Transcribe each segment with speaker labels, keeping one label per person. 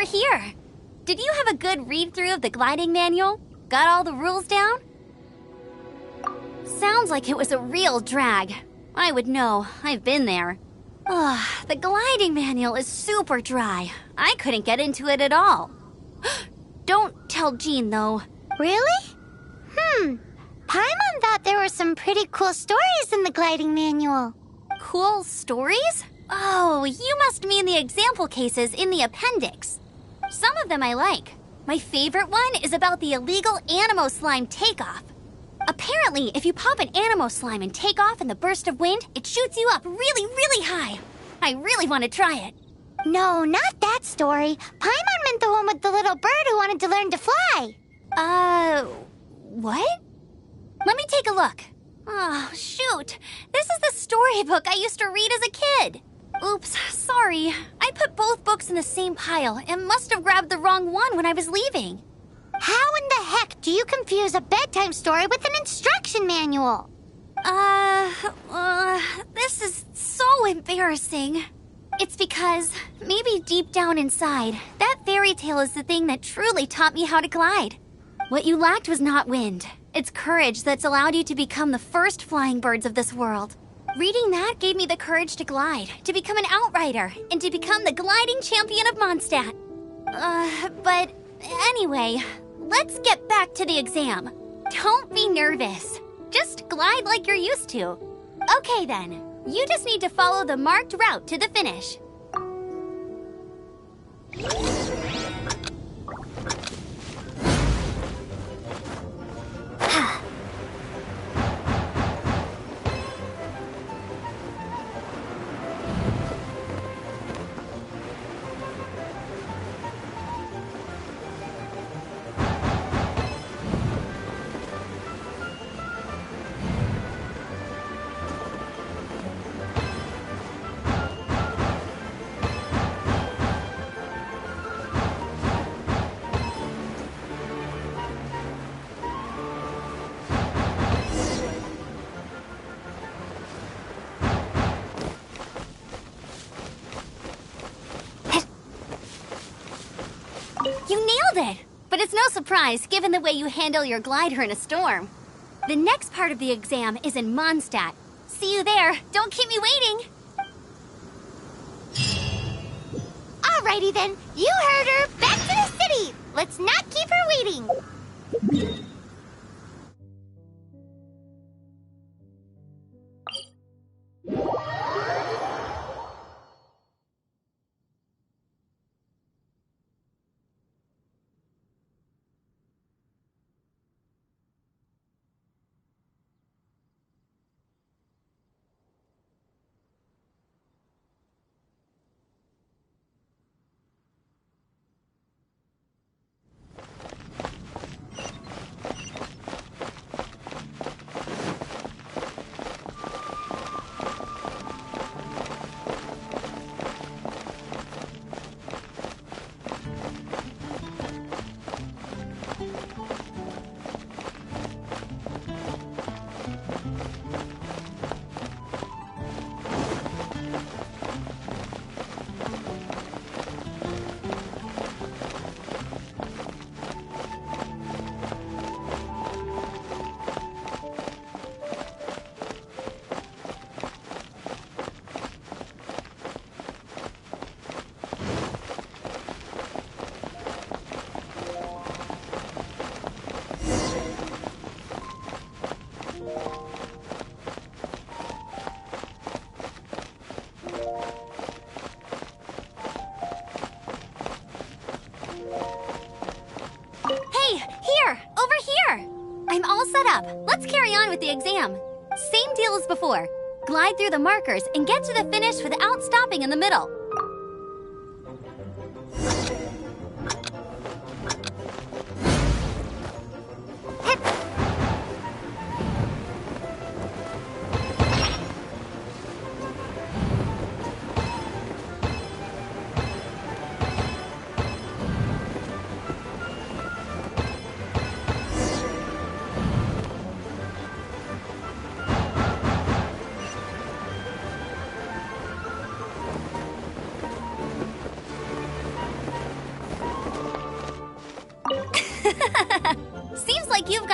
Speaker 1: here. Did you have a good read-through of the gliding manual? Got all the rules down? Sounds like it was a real drag. I would know. I've been there. Ugh, the gliding manual is super dry. I couldn't get into it at all. Don't tell Jean, though.
Speaker 2: Really? Paimon thought there were some pretty cool stories in the gliding manual.
Speaker 1: Cool stories? Oh, you must mean the example cases in the appendix. Some of them I like. My favorite one is about the illegal Animo slime takeoff. Apparently, if you pop an Animo slime and take off in the burst of wind, it shoots you up really, really high. I really want to try it.
Speaker 2: No, not that story. Paimon meant the one with the little bird who wanted to learn to fly.
Speaker 1: What? Let me take a look. Oh, shoot. This is the storybook I used to read as a kid. Oops, sorry. I put both books in the same pile and must have grabbed the wrong one when I was leaving.
Speaker 2: How in the heck do you confuse a bedtime story with an instruction manual?
Speaker 1: This is so embarrassing. It's because, maybe deep down inside, that fairy tale is the thing that truly taught me how to glide. What you lacked was not wind. It's courage that's allowed you to become the first flying birds of this world. Reading that gave me the courage to glide, to become an outrider, and to become the gliding champion of Mondstadt. But anyway, let's get back to the exam. Don't be nervous. Just glide like you're used to. Okay then, you just need to follow the marked route to the finish. You nailed it! But it's no surprise, given the way you handle your glider in a storm. The next part of the exam is in Mondstadt. See you there. Don't keep me waiting.
Speaker 2: Alrighty then, you heard her. Back to the city. Let's not keep her waiting.
Speaker 1: Let's carry on with the exam. Same deal as before. Glide through the markers and get to the finish without stopping in the middle.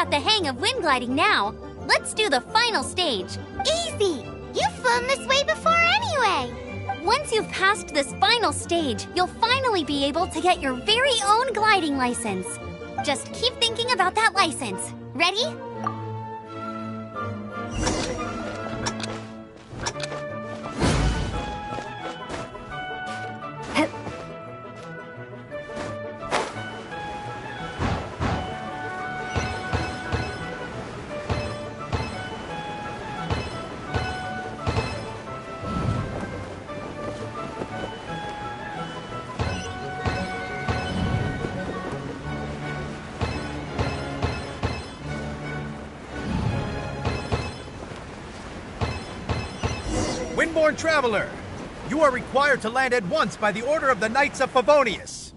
Speaker 1: got the hang of wind gliding now. Let's do the final stage.
Speaker 2: Easy! You've flown this way before anyway!
Speaker 1: Once you've passed this final stage, you'll finally be able to get your very own gliding license. Just keep thinking about that license. Ready?
Speaker 3: Windborne Traveler, you are required to land at once by the order of the Knights of Favonius.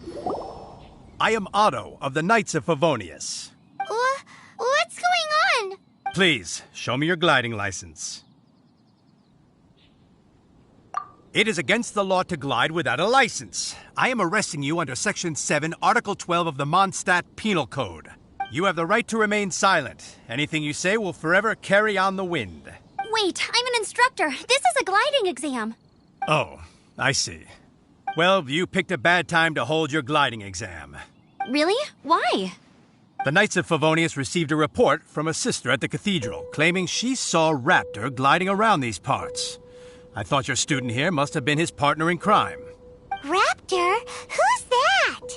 Speaker 3: I am Otto of the Knights of Favonius.
Speaker 2: What's going on?
Speaker 3: Please, show me your gliding license. It is against the law to glide without a license. I am arresting you under Section 7, Article 12 of the Mondstadt Penal Code. You have the right to remain silent. Anything you say will forever carry on the wind.
Speaker 1: Wait, I'm an instructor. This is a gliding exam.
Speaker 3: Oh, I see. Well, you picked a bad time to hold your gliding exam.
Speaker 1: Really? Why?
Speaker 3: The Knights of Favonius received a report from a sister at the cathedral claiming she saw Raptor gliding around these parts. I thought your student here must have been his partner in crime.
Speaker 2: Raptor? Who's that?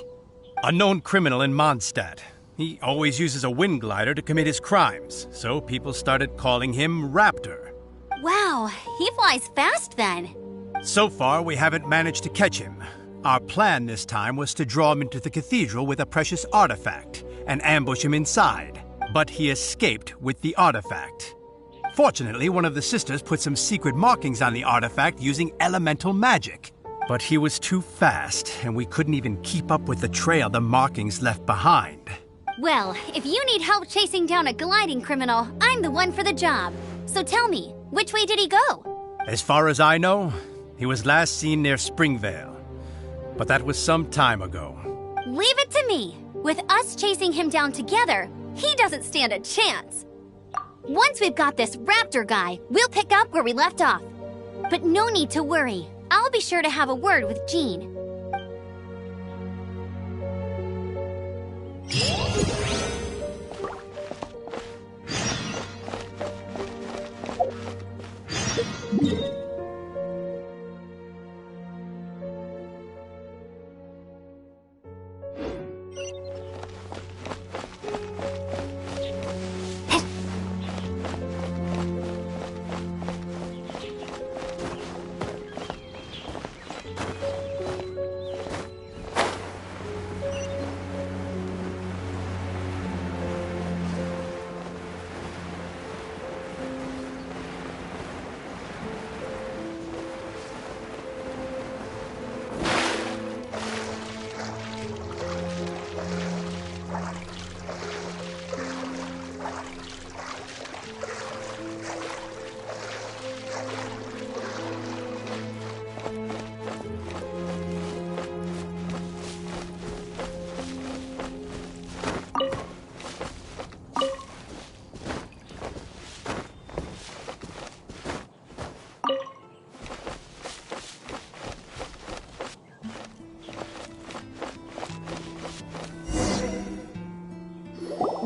Speaker 3: A known criminal in Mondstadt. He always uses a wind glider to commit his crimes, so people started calling him Raptor.
Speaker 1: Wow, he flies fast then.
Speaker 3: So far, we haven't managed to catch him. Our plan this time was to draw him into the cathedral with a precious artifact and ambush him inside. But he escaped with the artifact. Fortunately, one of the sisters put some secret markings on the artifact using elemental magic. But he was too fast, and we couldn't even keep up with the trail the markings left behind.
Speaker 1: Well, if you need help chasing down a gliding criminal, I'm the one for the job. So tell me, which way did he go?
Speaker 3: As far as I know, he was last seen near Springvale. But that was some time ago.
Speaker 1: Leave it to me. With us chasing him down together, he doesn't stand a chance. Once we've got this Raptor guy, we'll pick up where we left off. But no need to worry. I'll be sure to have a word with Jean.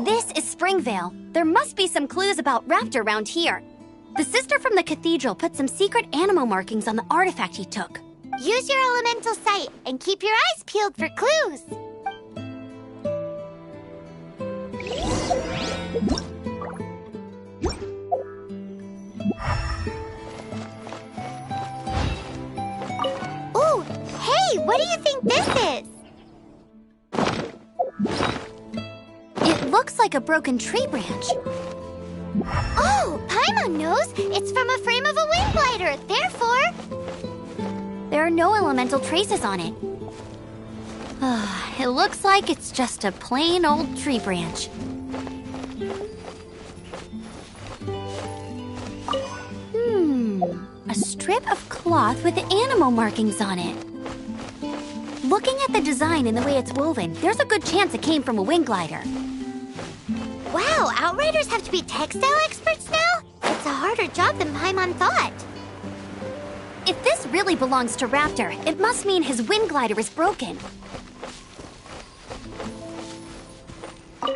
Speaker 1: This is Springvale. There must be some clues about Raptor around here. The sister from the cathedral put some secret animal markings on the artifact he took.
Speaker 2: Use your elemental sight and keep your eyes peeled for clues. Ooh, hey, what do you think this is?
Speaker 1: It looks like a broken tree branch.
Speaker 2: Oh, Paimon knows. It's from a frame of a wind glider. Therefore,
Speaker 1: there are no elemental traces on it. It looks like it's just a plain old tree branch. A strip of cloth with animal markings on it. Looking at the design and the way it's woven, there's a good chance it came from a wind glider.
Speaker 2: Wow, Outriders have to be textile experts now? It's a harder job than Paimon thought.
Speaker 1: If this really belongs to Raptor, it must mean his wind glider is broken.
Speaker 2: How do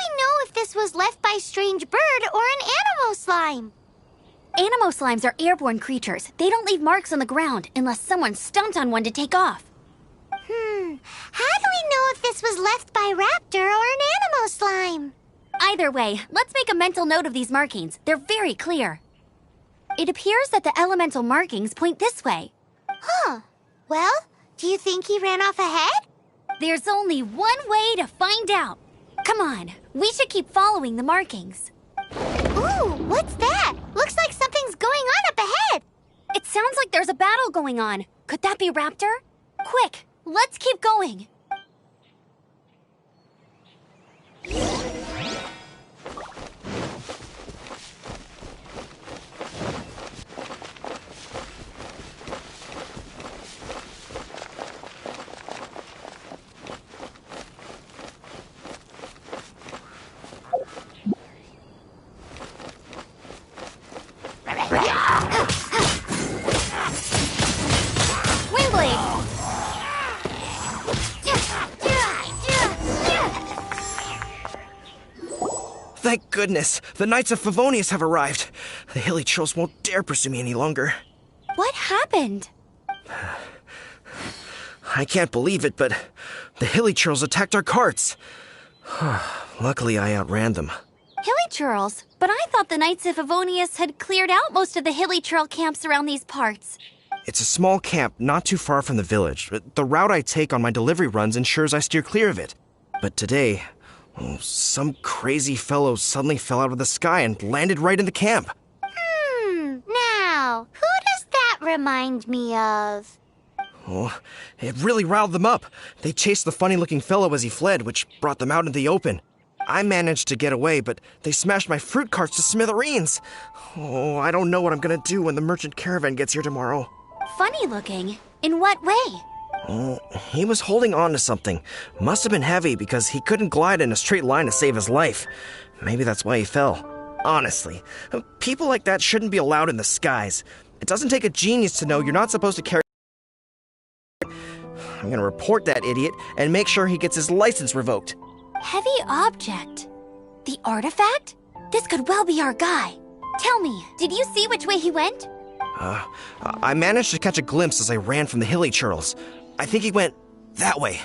Speaker 2: we know if this was left by Strange Bird or an Animo Slime?
Speaker 1: Animo slimes are airborne creatures. They don't leave marks on the ground unless someone stomped on one to take off.
Speaker 2: How do we know if this was left by Raptor or an Animo Slime?
Speaker 1: Either way, let's make a mental note of these markings. They're very clear. It appears that the elemental markings point this way.
Speaker 2: Huh. Well, do you think he ran off ahead?
Speaker 1: There's only one way to find out. Come on, we should keep following the markings.
Speaker 2: Ooh, what's that? Looks like something's going on up ahead.
Speaker 1: It sounds like there's a battle going on. Could that be Raptor? Quick, let's keep going.
Speaker 4: Thank goodness, the Knights of Favonius have arrived. The hilly trolls won't dare pursue me any longer.
Speaker 1: What happened?
Speaker 4: I can't believe it, but the hilly trolls attacked our carts. Luckily, I outran them.
Speaker 1: Hilly churls? But I thought the Knights of Favonius had cleared out most of the hilly churl camps around these parts.
Speaker 4: It's a small camp not too far from the village. The route I take on my delivery runs ensures I steer clear of it. But today, some crazy fellow suddenly fell out of the sky and landed right in the camp.
Speaker 2: Now, who does that remind me of?
Speaker 4: Oh, it really riled them up. They chased the funny-looking fellow as he fled, which brought them out into the open. I managed to get away, but they smashed my fruit carts to smithereens. Oh, I don't know what I'm gonna do when the merchant caravan gets here tomorrow.
Speaker 1: Funny looking? In what way?
Speaker 4: Oh, he was holding on to something. Must have been heavy because he couldn't glide in a straight line to save his life. Maybe that's why he fell. Honestly, people like that shouldn't be allowed in the skies. It doesn't take a genius to know you're not supposed to carry... I'm gonna report that idiot and make sure he gets his license revoked.
Speaker 1: Heavy object? The artifact? This could well be our guy. Tell me, did you see which way he went?
Speaker 4: I managed to catch a glimpse as I ran from the hilly churls. I think he went that way.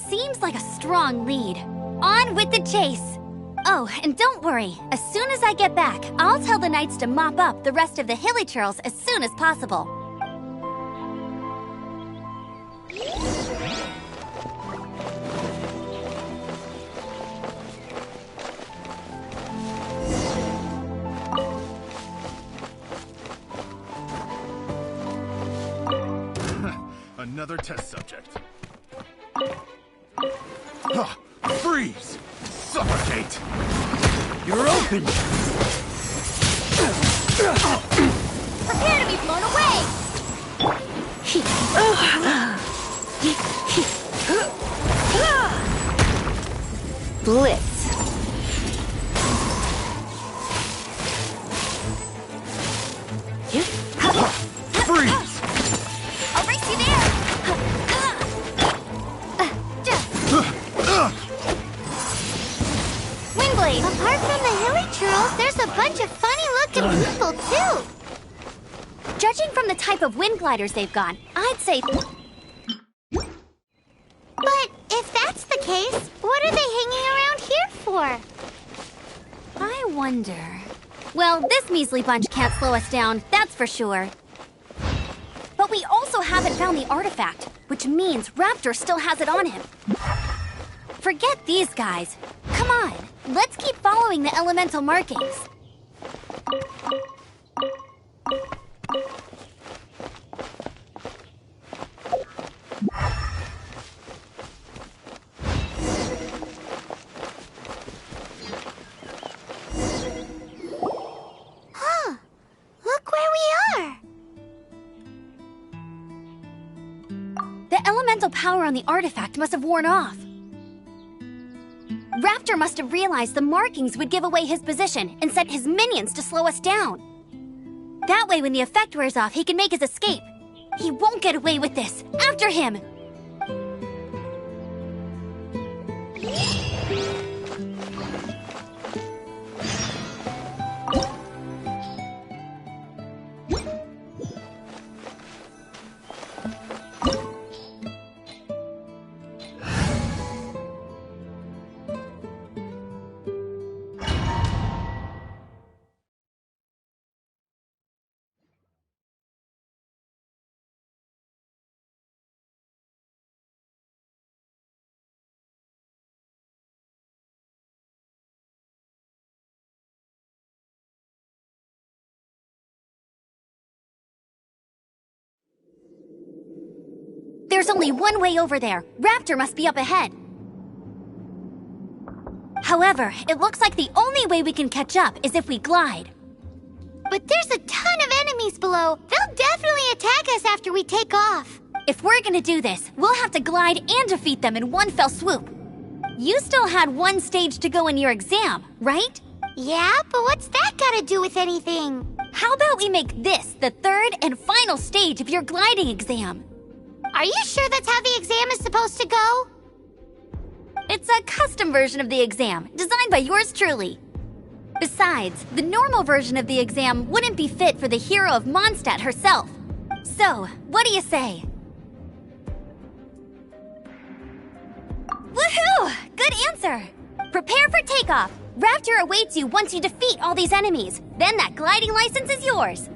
Speaker 1: Seems like a strong lead. On with the chase! Oh, and don't worry. As soon as I get back, I'll tell the knights to mop up the rest of the hilly churls as soon as possible.
Speaker 5: Another test subject. Freeze! Suffocate! You're open!
Speaker 1: Prepare to be blown away!
Speaker 6: Blitz.
Speaker 5: Freeze!
Speaker 1: I'll race you there! Windblade!
Speaker 2: Apart from the hilly churls, there's a bunch of funny-looking people, too.
Speaker 1: Judging from the type of wind gliders they've got, I'd say...
Speaker 2: But if that's the case, what are they hanging around here for?
Speaker 1: I wonder... Well, this measly bunch can't slow us down, that's for sure. But we also haven't found the artifact, which means Raptor still has it on him. Forget these guys. Come on, let's keep following the elemental markings.
Speaker 2: Look where we are.
Speaker 1: The elemental power on the artifact must have worn off. Raptor must have realized the markings would give away his position and sent his minions to slow us down. That way, when the effect wears off, he can make his escape. He won't get away with this. After him! There's only one way over there. Raptor must be up ahead. However, it looks like the only way we can catch up is if we glide.
Speaker 2: But there's a ton of enemies below. They'll definitely attack us after we take off.
Speaker 1: If we're gonna do this, we'll have to glide and defeat them in one fell swoop. You still had one stage to go in your exam, right?
Speaker 2: Yeah, but what's that gotta do with anything?
Speaker 1: How about we make this the third and final stage of your gliding exam?
Speaker 2: Are you sure that's how the exam is supposed to go?
Speaker 1: It's a custom version of the exam, designed by yours truly. Besides, the normal version of the exam wouldn't be fit for the hero of Mondstadt herself. So, what do you say? Woohoo! Good answer! Prepare for takeoff. Raptor awaits you once you defeat all these enemies. Then that gliding license is yours.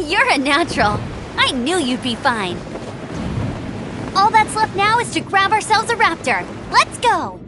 Speaker 1: You're a natural. I knew you'd be fine. All that's left now is to grab ourselves a raptor. Let's go!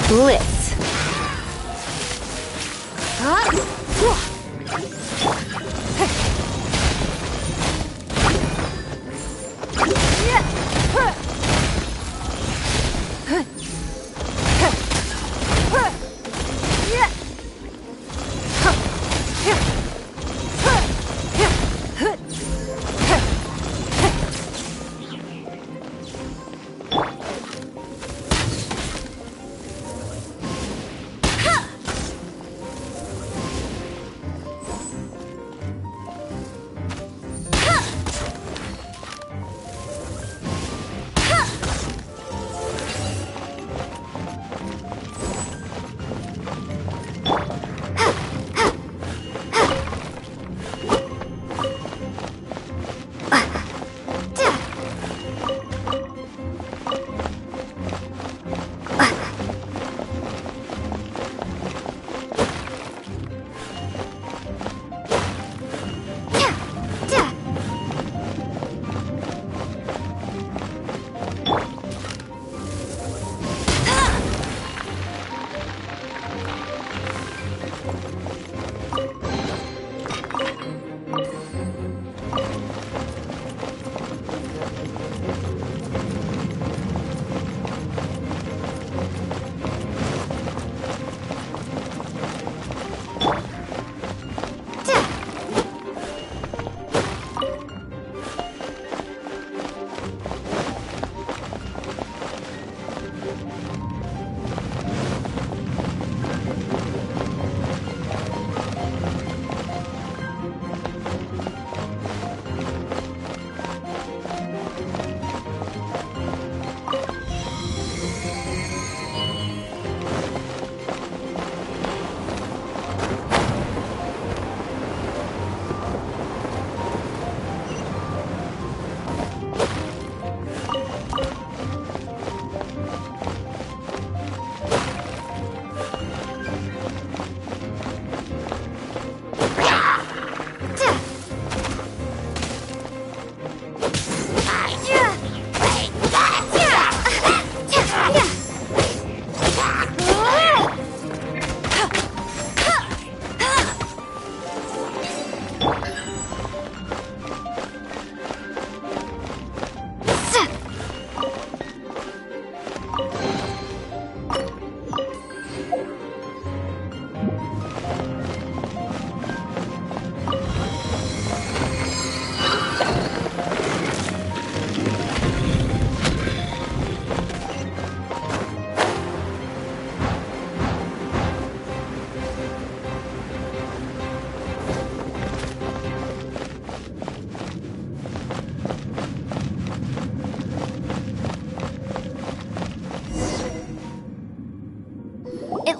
Speaker 6: Blitz.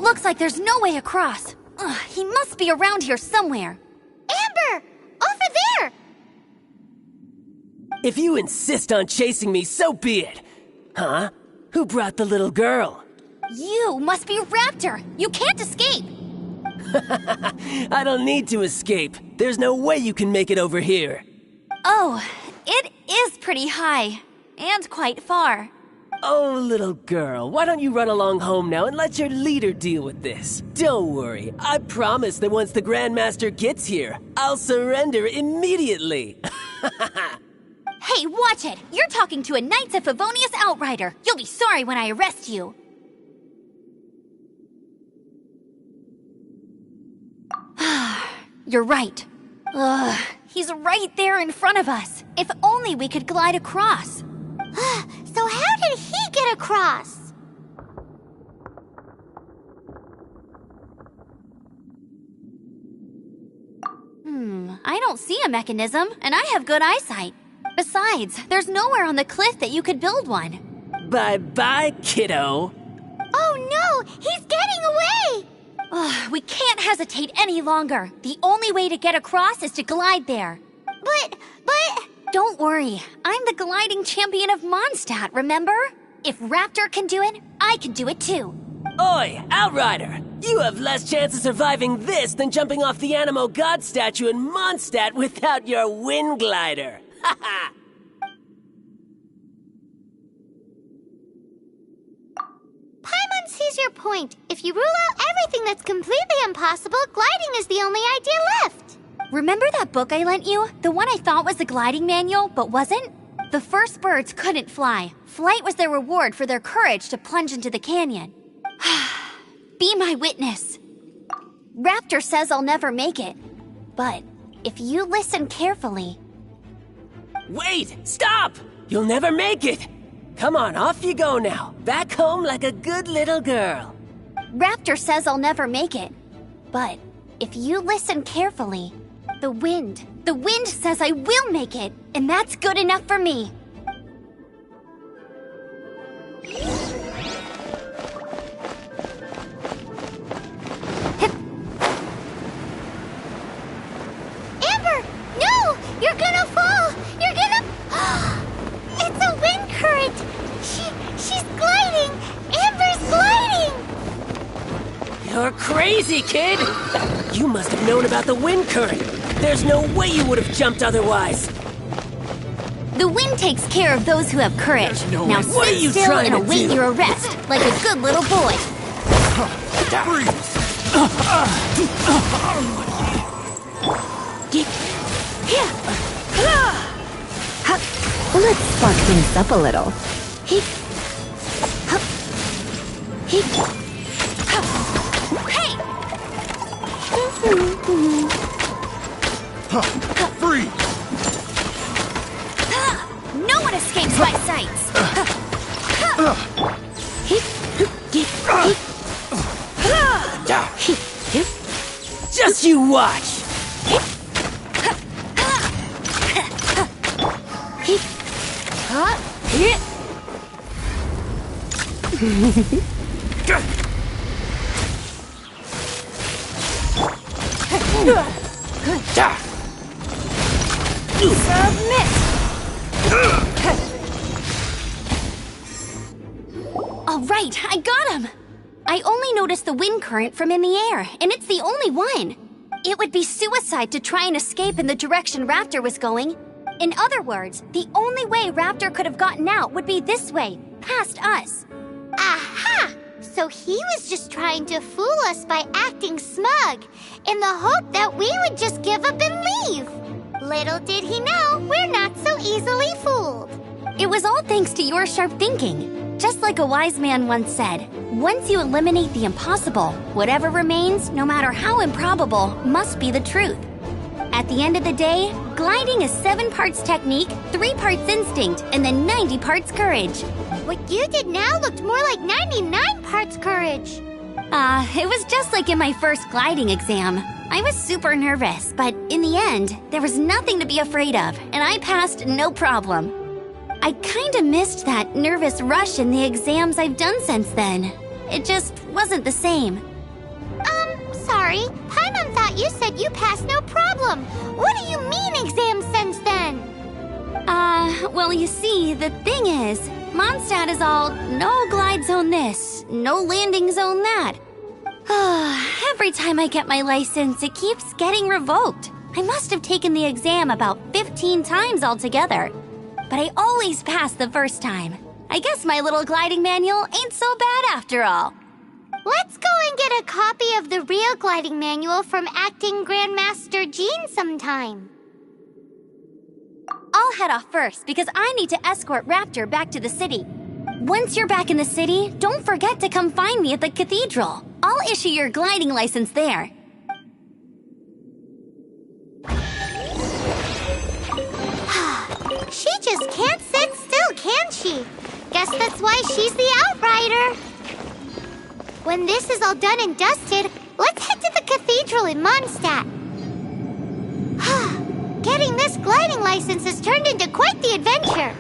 Speaker 1: Looks like there's no way across. Ugh, he must be around here somewhere.
Speaker 2: Amber! Over there!
Speaker 7: If you insist on chasing me, so be it. Huh? Who brought the little girl?
Speaker 1: You must be Raptor. You can't escape.
Speaker 7: I don't need to escape. There's no way you can make it over here.
Speaker 1: Oh, it is pretty high. And quite far.
Speaker 7: Oh, little girl, why don't you run along home now and let your leader deal with this? Don't worry, I promise that once the Grandmaster gets here, I'll surrender immediately.
Speaker 1: Hey, watch it! You're talking to a Knights of Favonius outrider. You'll be sorry when I arrest you. You're right. Ugh, he's right there in front of us. If only we could glide across.
Speaker 2: So how did he get across?
Speaker 1: I don't see a mechanism, and I have good eyesight. Besides, there's nowhere on the cliff that you could build one.
Speaker 7: Bye-bye, kiddo.
Speaker 2: Oh no, he's getting away!
Speaker 1: Ugh, we can't hesitate any longer. The only way to get across is to glide there.
Speaker 2: But...
Speaker 1: Don't worry, I'm the gliding champion of Mondstadt, remember? If Raptor can do it, I can do it too.
Speaker 7: Oi, Outrider! You have less chance of surviving this than jumping off the Animo God statue in Mondstadt without your wind glider. Haha!
Speaker 2: Paimon sees your point. If you rule out everything that's completely impossible, gliding is the only idea left.
Speaker 1: Remember that book I lent you? The one I thought was the gliding manual, but wasn't? The first birds couldn't fly. Flight was their reward for their courage to plunge into the canyon. Be my witness. Raptor says I'll never make it. But if you listen carefully...
Speaker 7: Wait! Stop! You'll never make it! Come on, off you go now. Back home like a good little girl.
Speaker 1: Raptor says I'll never make it. But if you listen carefully, the wind says I will make it, and that's good enough for me.
Speaker 2: Amber! No! You're gonna fall! You're gonna... It's a wind current! She's gliding! Amber's gliding!
Speaker 7: You're crazy, kid! You must have known about the wind current. There's no way you would have jumped otherwise.
Speaker 1: The wind takes care of those who have courage. Now
Speaker 7: What are
Speaker 1: sit
Speaker 7: you
Speaker 1: still
Speaker 7: trying
Speaker 1: and
Speaker 7: to
Speaker 1: await
Speaker 7: do?
Speaker 1: your arrest, like a good little boy.
Speaker 5: Freeze!
Speaker 6: Let's spark things up a little.
Speaker 1: Hey!
Speaker 5: Freeze!
Speaker 1: No one escapes my sights.
Speaker 7: Just you watch!
Speaker 1: Submit! All right, I got him! I only noticed the wind current from in the air, and it's the only one. It would be suicide to try and escape in the direction Raptor was going. In other words, the only way Raptor could have gotten out would be this way, past us.
Speaker 2: Aha! So he was just trying to fool us by acting smug, in the hope that we would just give up and leave. Little did he know, we're not so easily fooled.
Speaker 1: It was all thanks to your sharp thinking. Just like a wise man once said, once you eliminate the impossible, whatever remains, no matter how improbable, must be the truth. At the end of the day, gliding is 7 parts technique, 3 parts instinct, and then 90 parts courage.
Speaker 2: What you did now looked more like 99 parts courage.
Speaker 1: It was just like in my first gliding exam. I was super nervous, but in the end, there was nothing to be afraid of, and I passed no problem. I kinda missed that nervous rush in the exams I've done since then. It just wasn't the same.
Speaker 2: Sorry. Paimon thought you said you passed no problem. What do you mean exams since then?
Speaker 1: Well, you see, the thing is, Mondstadt is all no glide zone this, no landing zone that. Every time I get my license, it keeps getting revoked. I must have taken the exam about 15 times altogether. But I always pass the first time. I guess my little gliding manual ain't so bad after all.
Speaker 2: Let's go and get a copy of the real gliding manual from Acting Grandmaster Jean sometime.
Speaker 1: I'll head off first because I need to escort Raptor back to the city. Once you're back in the city, don't forget to come find me at the cathedral. I'll issue your gliding license there.
Speaker 2: She just can't sit still, can she? Guess that's why she's the Outrider. When this is all done and dusted, let's head to the cathedral in Mondstadt. Getting this gliding license has turned into quite the adventure.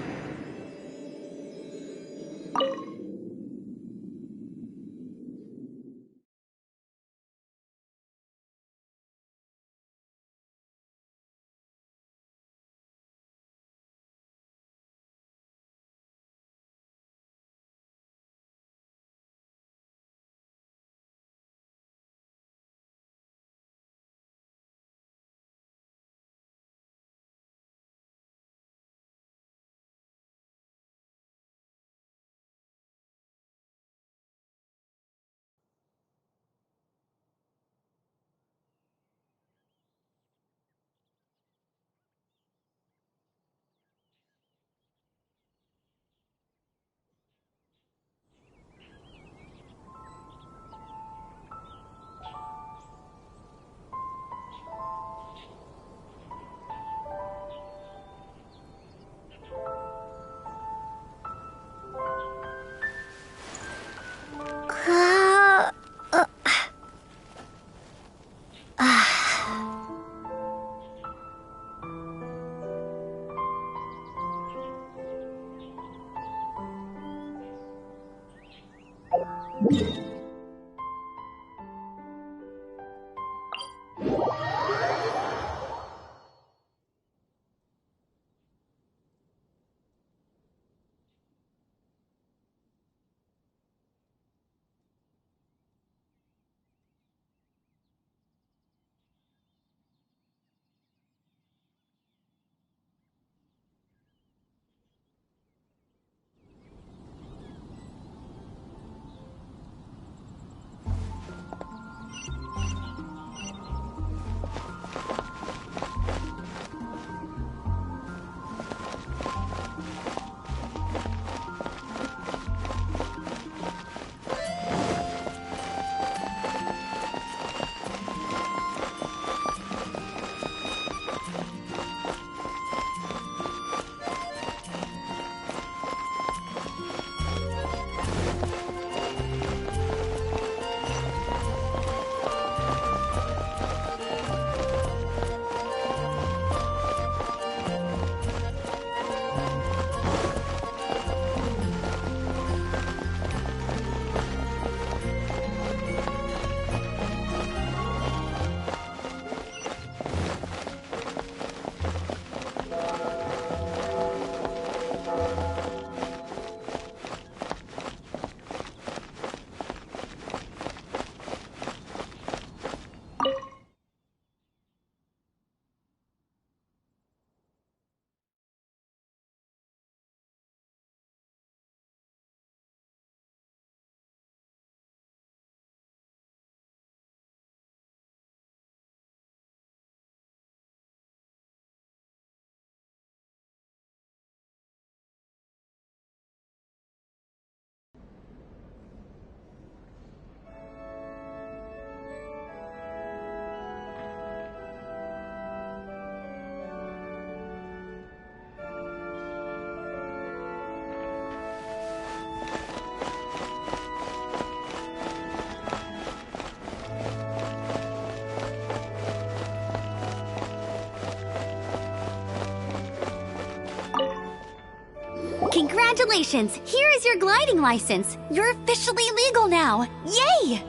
Speaker 1: Congratulations! Here is your gliding license. You're officially legal now. Yay!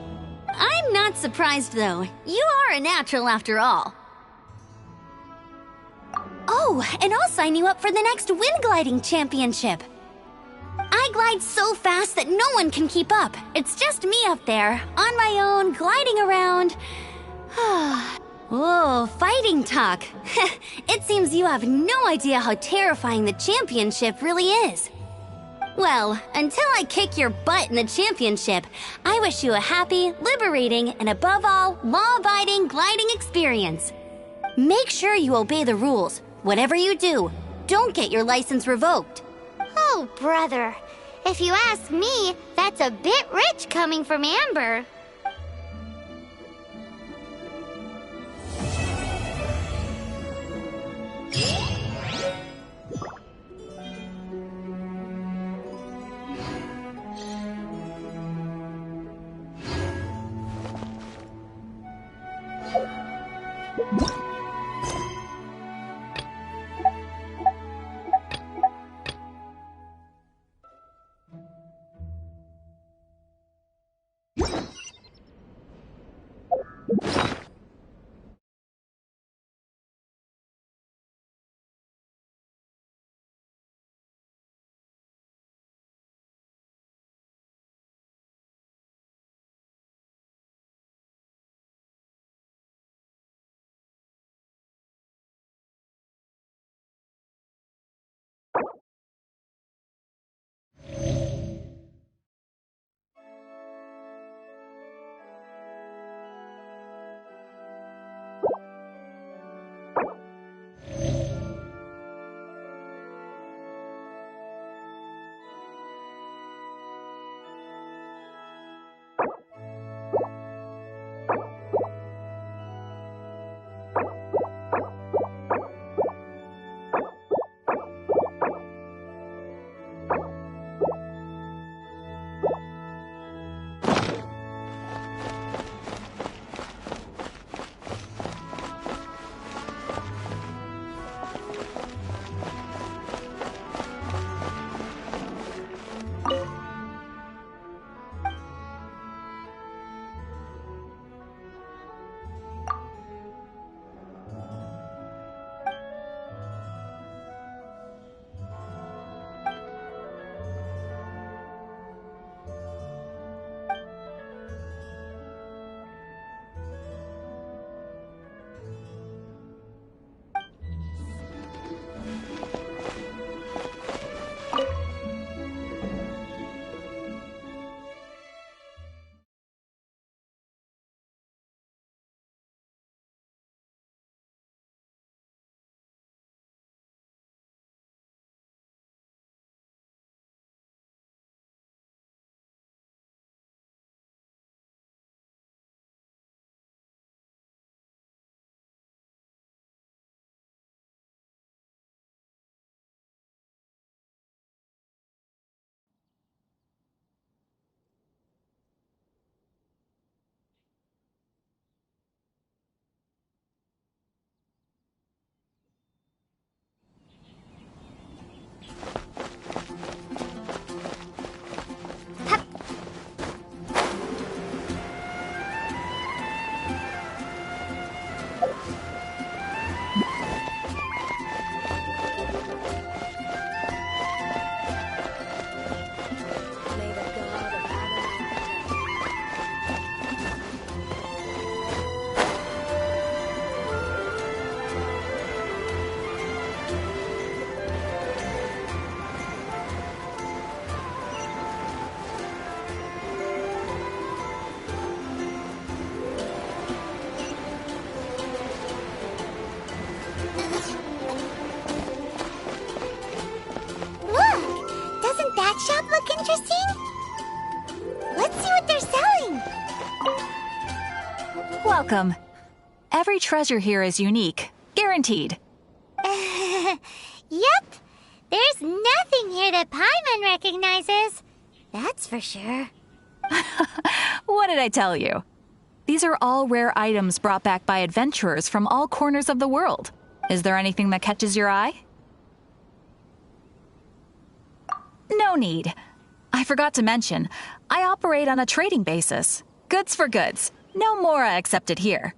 Speaker 1: I'm not surprised, though. You are a natural after all. Oh, and I'll sign you up for the next wind gliding championship. I glide so fast that no one can keep up. It's just me up there, on my own, gliding around. Whoa, fighting talk. It seems you have no idea how terrifying the championship really is. Well, until I kick your butt in the championship, I wish you a happy, liberating, and above all, law-abiding gliding experience. Make sure you obey the rules. Whatever you do, don't get your license revoked.
Speaker 2: Oh, brother. If you ask me, that's a bit rich coming from Amber. shop look interesting? Let's see what they're selling.
Speaker 8: Welcome. Every treasure here is unique. Guaranteed.
Speaker 2: Yep. There's nothing here that Paimon recognizes. That's for sure.
Speaker 8: What did I tell you? These are all rare items brought back by adventurers from all corners of the world. Is there anything that catches your eye? No need. I forgot to mention, I operate on a trading basis. Goods for goods. No Mora accepted here.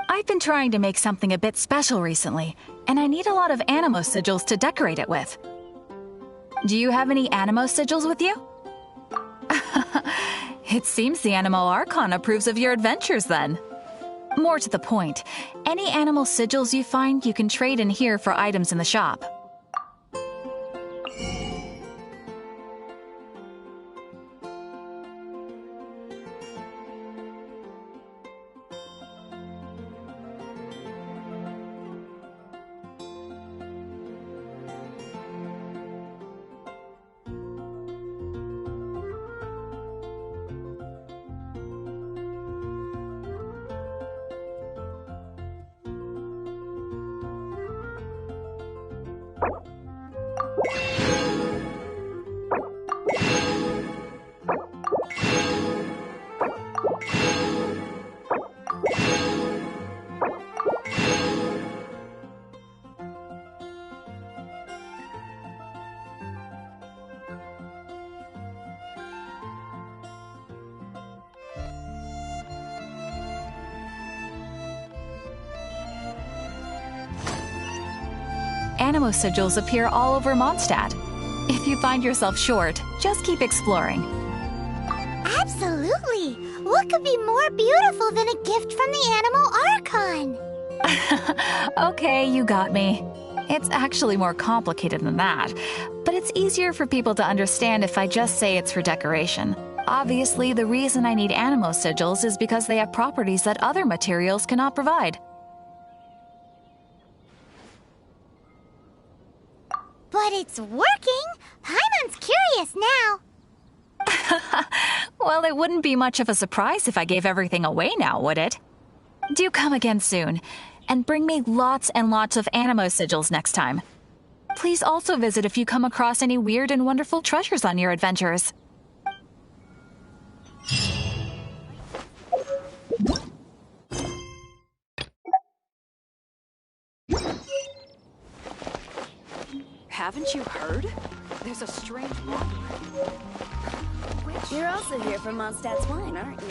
Speaker 8: I've been trying to make something a bit special recently, and I need a lot of Animo sigils to decorate it with. Do you have any Animo sigils with you? It seems the Animo Archon approves of your adventures then. More to the point, any animal sigils you find you can trade in here for items in the shop. Animo sigils appear all over Mondstadt. If you find yourself short, just keep exploring.
Speaker 2: Absolutely! What could be more beautiful than a gift from the Animo Archon?
Speaker 8: Okay, you got me. It's actually more complicated than that, but it's easier for people to understand if I just say it's for decoration. Obviously, the reason I need Animo sigils is because they have properties that other materials cannot provide.
Speaker 2: But it's working! Paimon's curious now.
Speaker 8: Well, it wouldn't be much of a surprise if I gave everything away now, would it? Do come again soon, and bring me lots and lots of Animo sigils next time. Please also visit if you come across any weird and wonderful treasures on your adventures.
Speaker 9: Haven't you heard? There's a strange wanderer. You're also here from Mondstadt's wine, aren't you?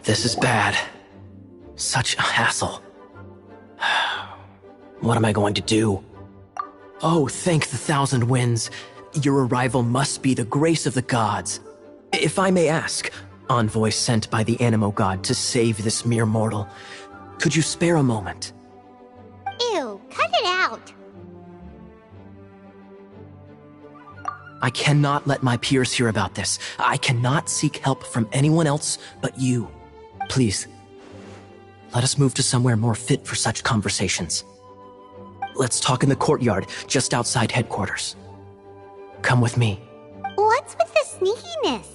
Speaker 4: This is bad. Such a hassle. What am I going to do? Oh, thank the thousand winds. Your arrival must be the grace of the gods. If I may ask, envoy sent by the Animo god to save this mere mortal, could you spare a moment?
Speaker 2: Ew, cut it out.
Speaker 4: I cannot let my peers hear about this. I cannot seek help from anyone else but you. Please, let us move to somewhere more fit for such conversations.
Speaker 7: Let's talk in the courtyard, just outside headquarters. Come with me.
Speaker 2: What's with the sneakiness?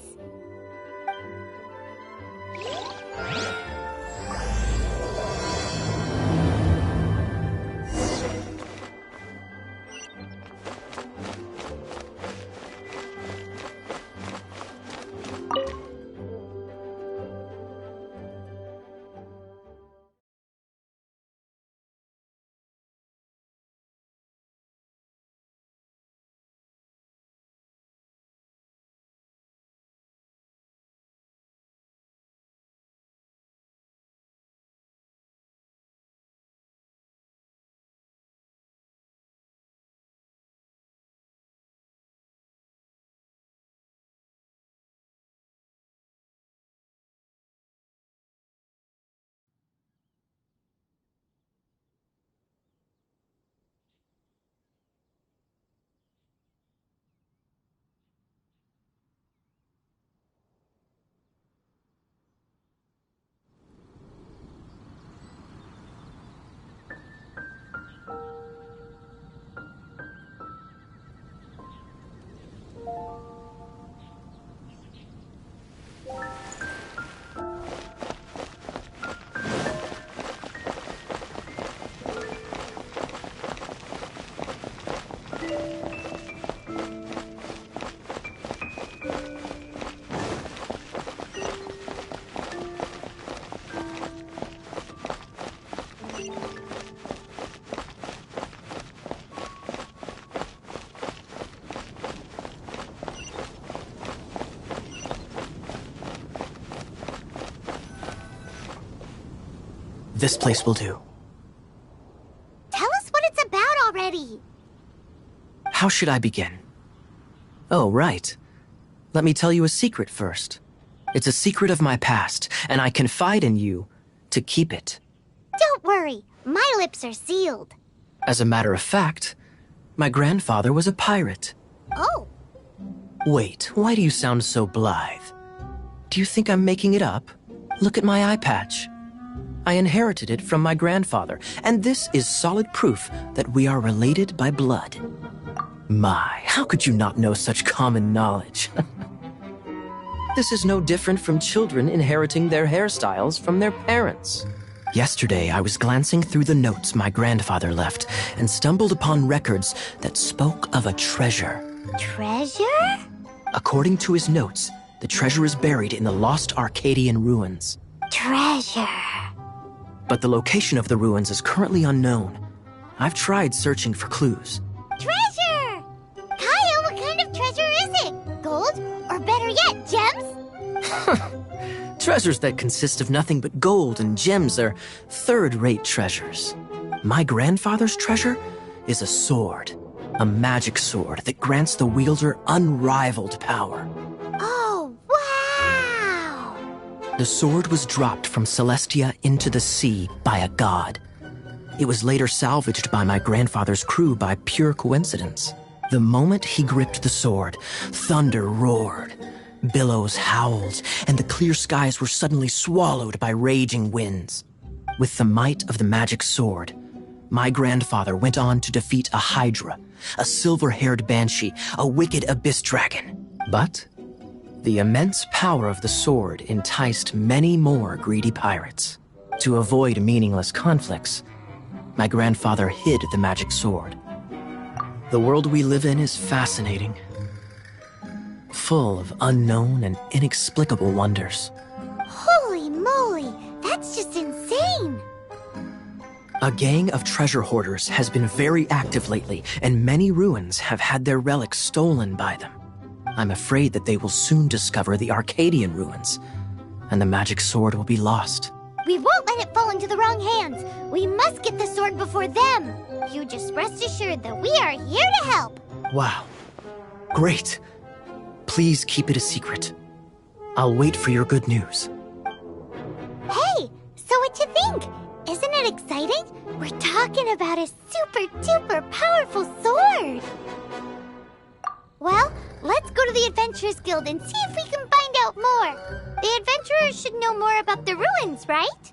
Speaker 7: This place will do.
Speaker 2: Tell us what it's about already.
Speaker 7: How should I begin? Oh, right. Let me tell you a secret first. It's a secret of my past, and I confide in you to keep it.
Speaker 2: Don't worry, my lips are sealed.
Speaker 7: As a matter of fact, my grandfather was a pirate.
Speaker 2: Oh.
Speaker 7: Wait, why do you sound so blithe? Do you think I'm making it up? Look at my eye patch. I inherited it from my grandfather, and this is solid proof that we are related by blood. My, how could you not know such common knowledge? This is no different from children inheriting their hairstyles from their parents. Yesterday, I was glancing through the notes my grandfather left and stumbled upon records that spoke of a treasure.
Speaker 2: Treasure?
Speaker 7: According to his notes, the treasure is buried in the lost Arcadian ruins.
Speaker 2: Treasure.
Speaker 7: But the location of the ruins is currently unknown. I've tried searching for clues.
Speaker 2: Treasure! Kyle, what kind of treasure is it? Gold? Or better yet, gems?
Speaker 7: Treasures that consist of nothing but gold and gems are third-rate treasures. My grandfather's treasure is a sword. A magic sword that grants the wielder unrivaled power.
Speaker 2: Oh, wow!
Speaker 7: The sword was dropped from Celestia into the sea by a god. It was later salvaged by my grandfather's crew by pure coincidence. The moment he gripped the sword, thunder roared, billows howled, and the clear skies were suddenly swallowed by raging winds. With the might of the magic sword, my grandfather went on to defeat a hydra, a silver-haired banshee, a wicked abyss dragon. But the immense power of the sword enticed many more greedy pirates. To avoid meaningless conflicts, my grandfather hid the magic sword. The world we live in is fascinating, full of unknown and inexplicable wonders.
Speaker 2: Holy moly, that's just insane!
Speaker 7: A gang of treasure hoarders has been very active lately, and many ruins have had their relics stolen by them. I'm afraid that they will soon discover the Arcadian ruins, and the magic sword will be lost.
Speaker 2: We won't let it fall into the wrong hands. We must get the sword before them. You just rest assured that we are here to help.
Speaker 7: Wow. Great. Please keep it a secret. I'll wait for your good news.
Speaker 2: Hey, so what you think? Isn't it exciting? We're talking about a super-duper powerful sword. Well, let's go to the Adventurers Guild and see if we can find out more. The adventurers should know more about the ruins, right?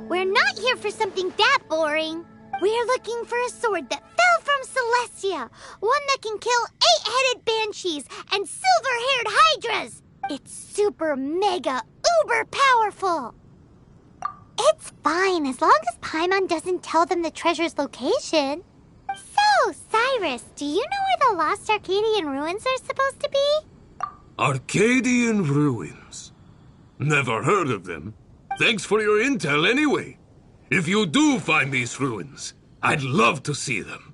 Speaker 2: We're not here for something that boring. We're looking for a sword that fell from Celestia. One that can kill 8-headed banshees and silver-haired hydras. It's super mega uber powerful. It's fine as long as Paimon doesn't tell them the treasure's location. So, Cyrus, do you know where the lost Arcadian ruins are supposed to be?
Speaker 5: Arcadian ruins. Never heard of them. Thanks for your intel anyway. If you do find these ruins, I'd love to see them.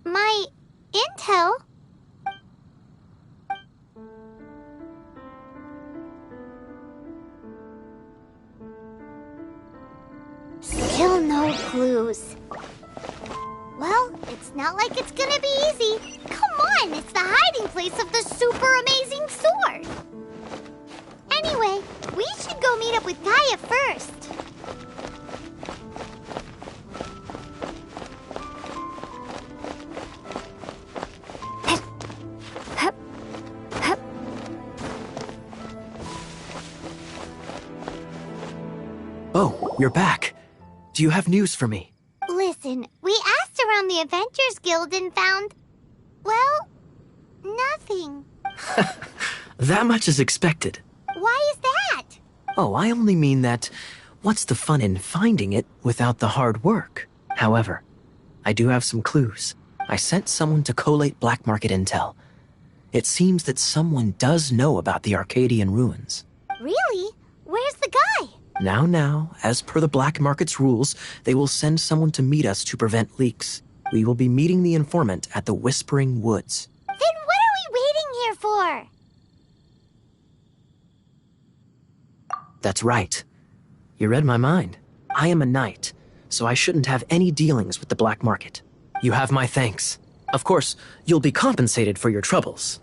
Speaker 2: My intel? Still no clues. Well, it's not like it's gonna be easy. Come on, it's the hiding place of the super amazing sword. Anyway, we should go meet up with Gaia first.
Speaker 7: Oh, you're back. Do you have news for me?
Speaker 2: Listen, we asked around the Adventures Guild and found, well, nothing.
Speaker 7: That much is expected.
Speaker 2: Why is that?
Speaker 7: Oh, I only mean that what's the fun in finding it without the hard work? However, I do have some clues. I sent someone to collate black market intel. It seems that someone does know about the Arcadian ruins.
Speaker 2: Really? Where's the guy?
Speaker 7: Now, as per the black market's rules, they will send someone to meet us to prevent leaks. We will be meeting the informant at the Whispering Woods.
Speaker 2: Then what are we waiting here for?
Speaker 7: That's right. You read my mind. I am a knight, so I shouldn't have any dealings with the black market. You have my thanks. Of course, you'll be compensated for your troubles.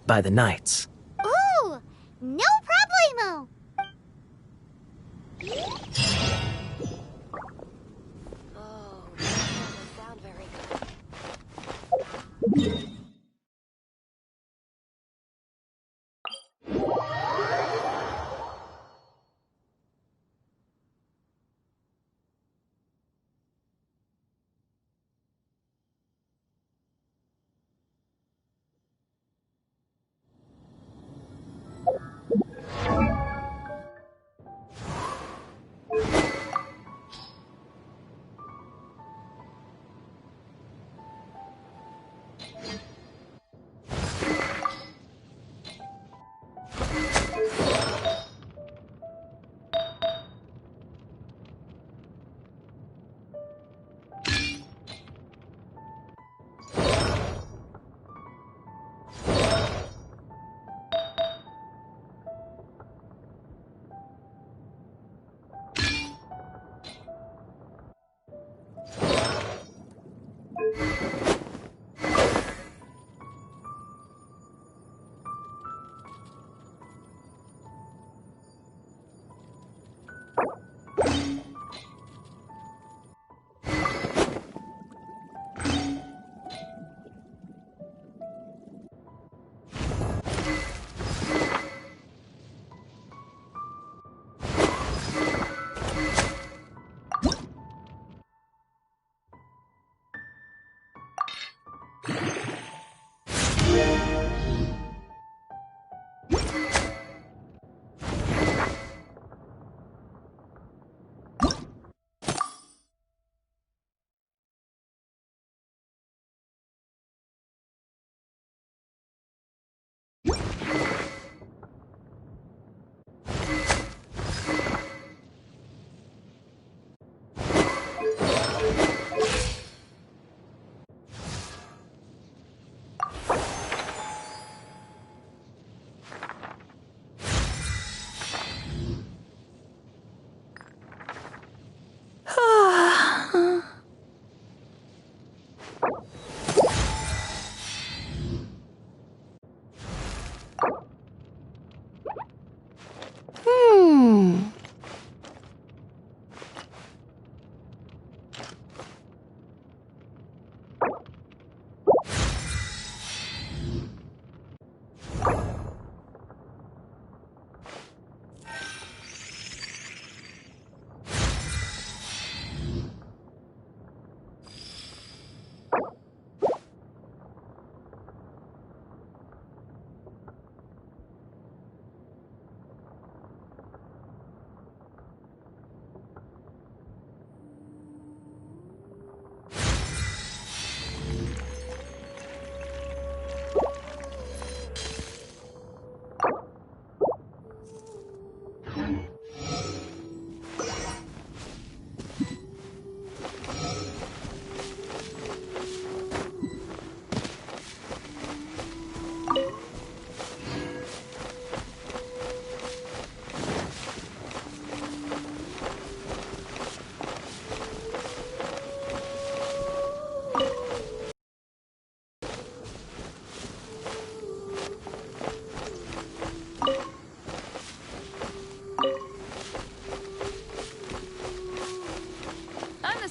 Speaker 7: By the knights.
Speaker 2: Ooh, no problemo.
Speaker 9: Oh, that doesn't sound very good.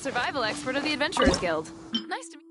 Speaker 9: survival expert of the Adventurers Guild. Nice to meet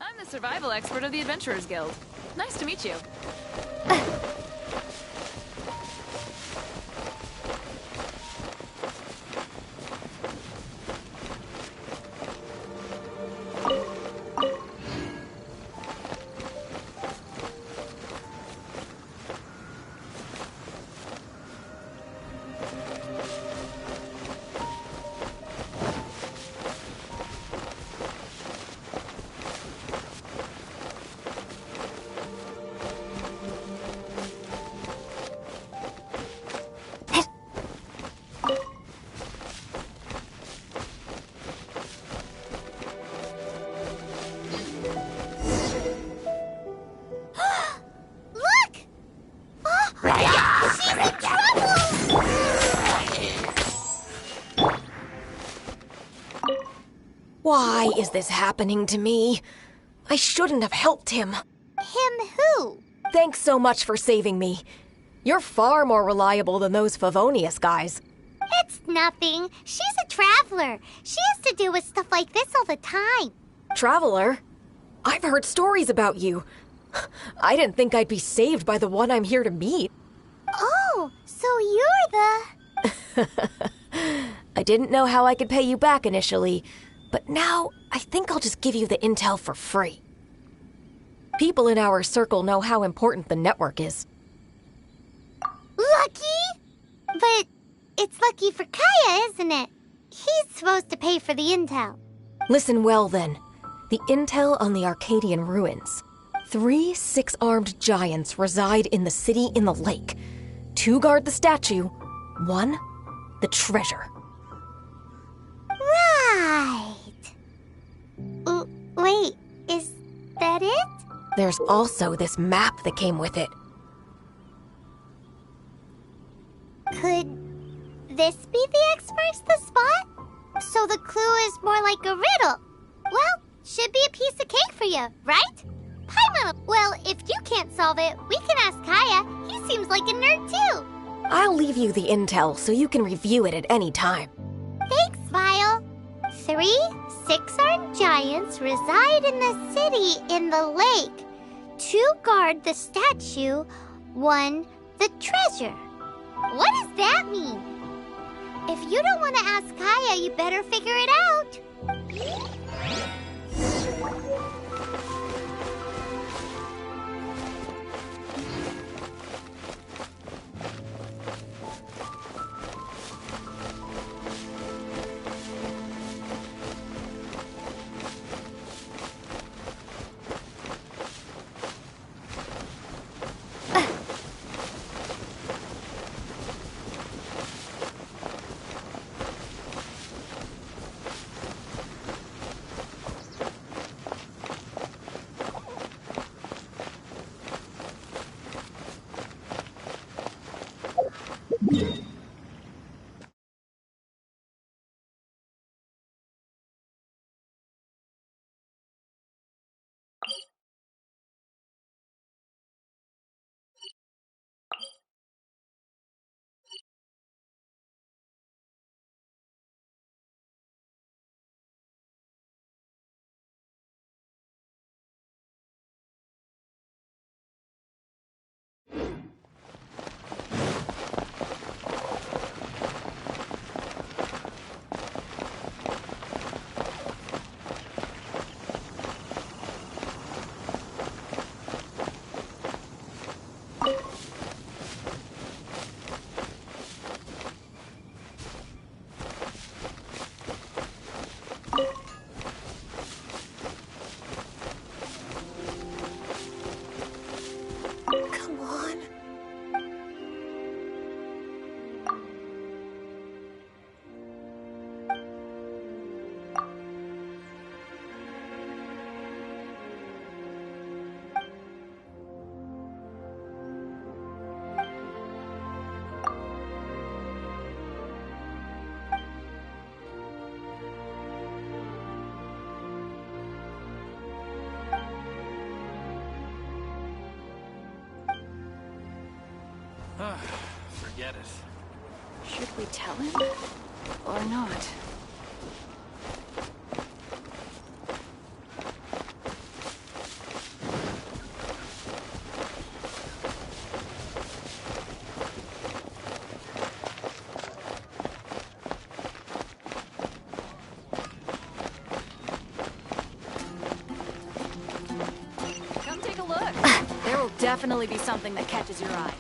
Speaker 9: I'm the survival expert of the Adventurers Guild. Nice to meet you.
Speaker 10: Why is this happening to me? I shouldn't have helped him.
Speaker 2: Him who?
Speaker 10: Thanks so much for saving me. You're far more reliable than those Favonius guys.
Speaker 2: It's nothing. She's a traveler. She has to deal with stuff like this all the time.
Speaker 10: Traveler? I've heard stories about you. I didn't think I'd be saved by the one I'm here to meet.
Speaker 2: Oh, so you're the...
Speaker 10: I didn't know how I could pay you back initially, but now I think I'll just give you the intel for free. People in our circle know how important the network is.
Speaker 2: Lucky? But it's lucky for Kaya, isn't it? He's supposed to pay for the intel.
Speaker 10: Listen well then. The intel on the Arcadian ruins. 3 6-armed giants reside in the city in the lake. 2 guard the statue, 1 the treasure.
Speaker 2: Right. Wait, is that it?
Speaker 10: There's also this map that came with it.
Speaker 2: Could this be the expert's the spot? So the clue is more like a riddle. Well, should be a piece of cake for you, right? Paimon, well, if you can't solve it, we can ask Kaya. He seems like a nerd too.
Speaker 10: I'll leave you the intel so you can review it at any time.
Speaker 2: Thanks, Vile. 3 6-armed giants reside in the city in the lake. 2 guard the statue, 1 the treasure. What does that mean? If you don't want to ask Kaya, you better figure it out.
Speaker 11: Forget it.
Speaker 9: Should we tell him? Or not? Come take a look. There will definitely be something that catches your eye.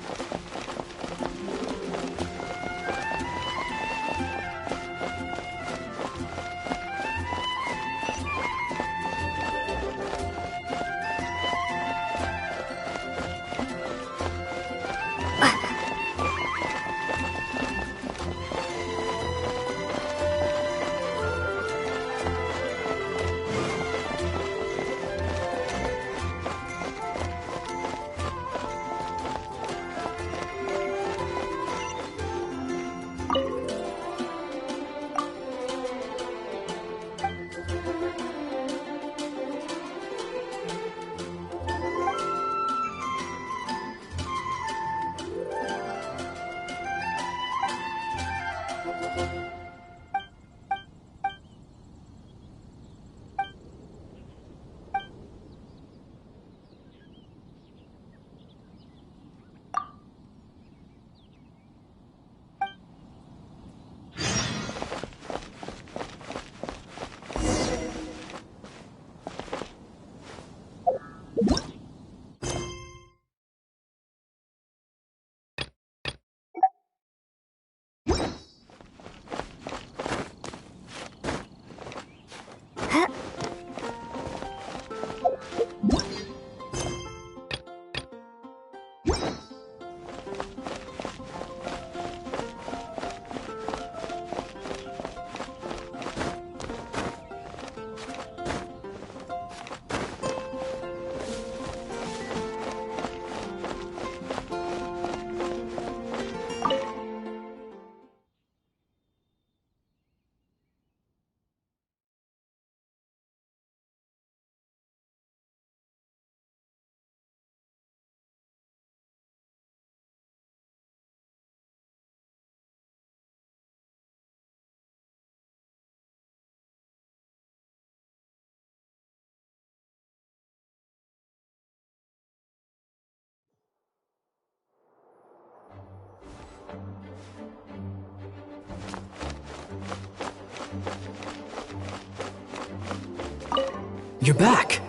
Speaker 7: You're back.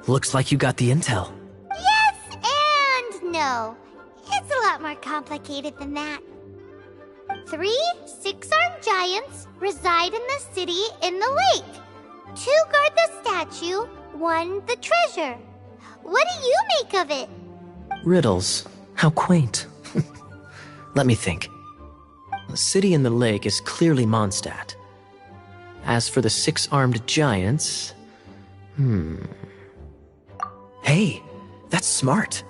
Speaker 7: Looks like you got the intel.
Speaker 2: Yes and no. It's a lot more complicated than that. 3 six-armed giants reside in the city in the lake. 2 guard the statue, 1 the treasure. What do you make of it?
Speaker 7: Riddles. How quaint. Let me think. The city in the lake is clearly Mondstadt. As for the 6-armed giants... Hey, that's smart.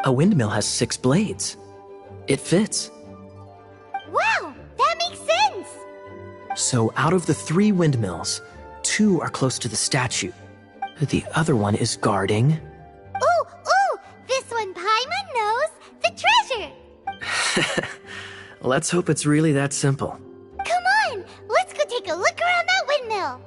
Speaker 7: A windmill has 6 blades. It fits.
Speaker 2: Wow, that makes sense!
Speaker 7: So out of the 3 windmills, 2 are close to the statue. The other one is guarding...
Speaker 2: Ooh! This one Paimon knows! The treasure!
Speaker 7: Let's hope it's really that simple.
Speaker 2: Come on! Let's go take a look around that windmill!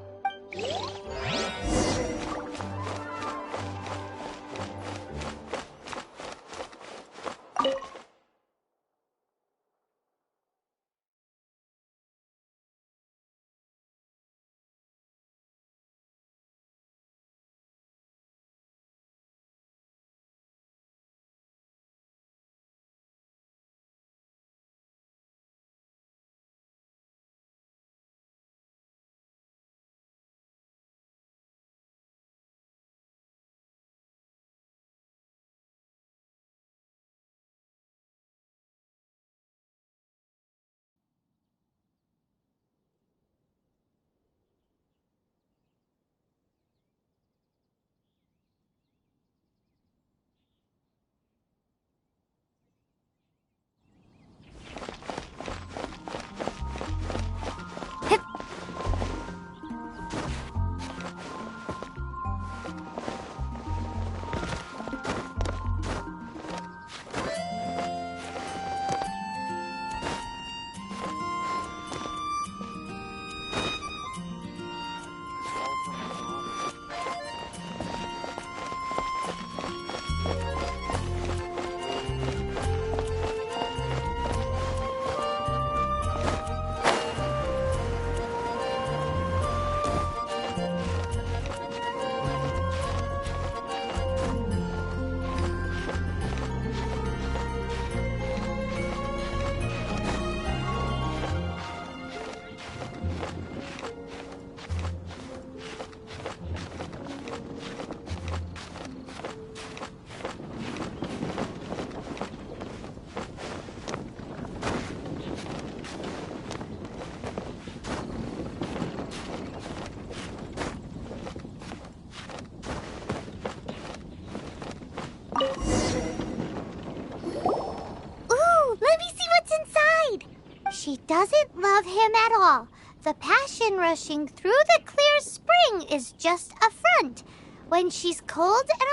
Speaker 2: She doesn't love him at all. The passion rushing through the clear spring is just a front. When she's cold and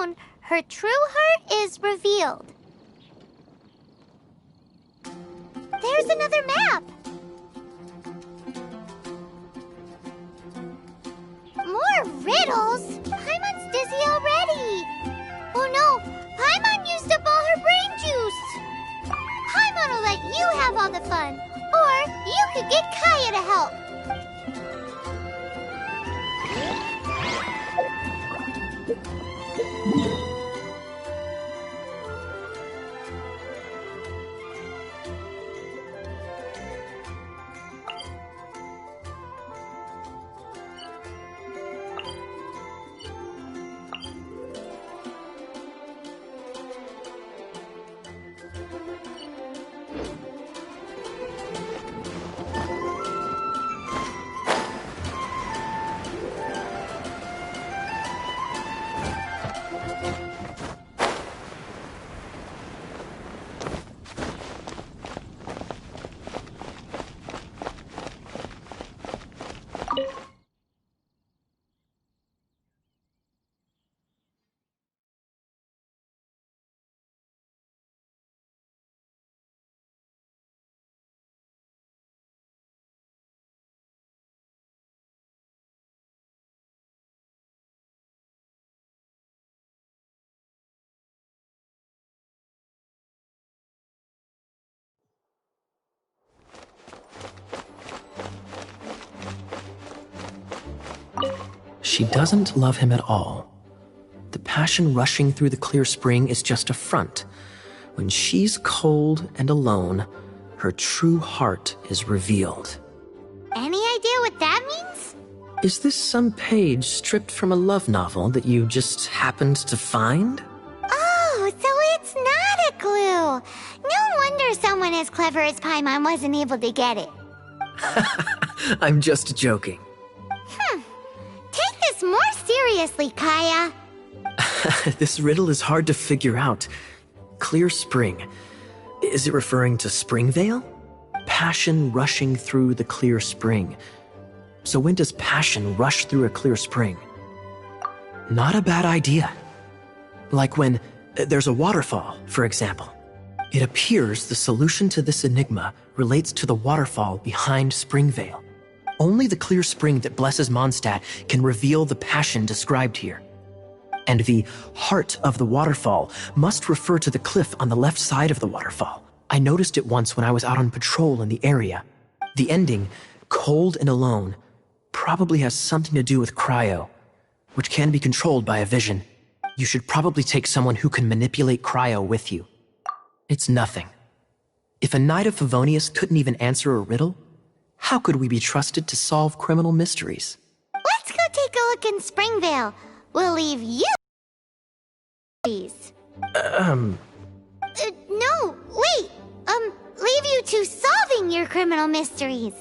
Speaker 2: alone, her true heart is revealed. There's another map! More riddles? Paimon's dizzy already! Oh no! Paimon used up all her brain juice! Paimon will let you have all the fun, or you could get Kaya to help.
Speaker 7: She doesn't love him at all. The passion rushing through the clear spring is just a front. When she's cold and alone, her true heart is revealed.
Speaker 2: Any idea what that means?
Speaker 7: Is this some page stripped from a love novel that you just happened to find?
Speaker 2: Oh, so it's not a clue. No wonder someone as clever as Paimon wasn't able to get it.
Speaker 7: I'm just joking.
Speaker 2: Take this more seriously, Kaya.
Speaker 7: This riddle is hard to figure out. Clear spring. Is it referring to Springvale? Passion rushing through the clear spring. So when does passion rush through a clear spring? Not a bad idea. Like when there's a waterfall, for example. It appears the solution to this enigma relates to the waterfall behind Springvale. Only the clear spring that blesses Mondstadt can reveal the passion described here. And the heart of the waterfall must refer to the cliff on the left side of the waterfall. I noticed it once when I was out on patrol in the area. The ending, cold and alone, probably has something to do with cryo, which can be controlled by a vision. You should probably take someone who can manipulate cryo with you. It's nothing. If a Knight of Favonius couldn't even answer a riddle, how could we be trusted to solve criminal mysteries?
Speaker 2: Let's go take a look in Springvale. We'll leave you. Please. No, wait. Leave you to solving your criminal mysteries.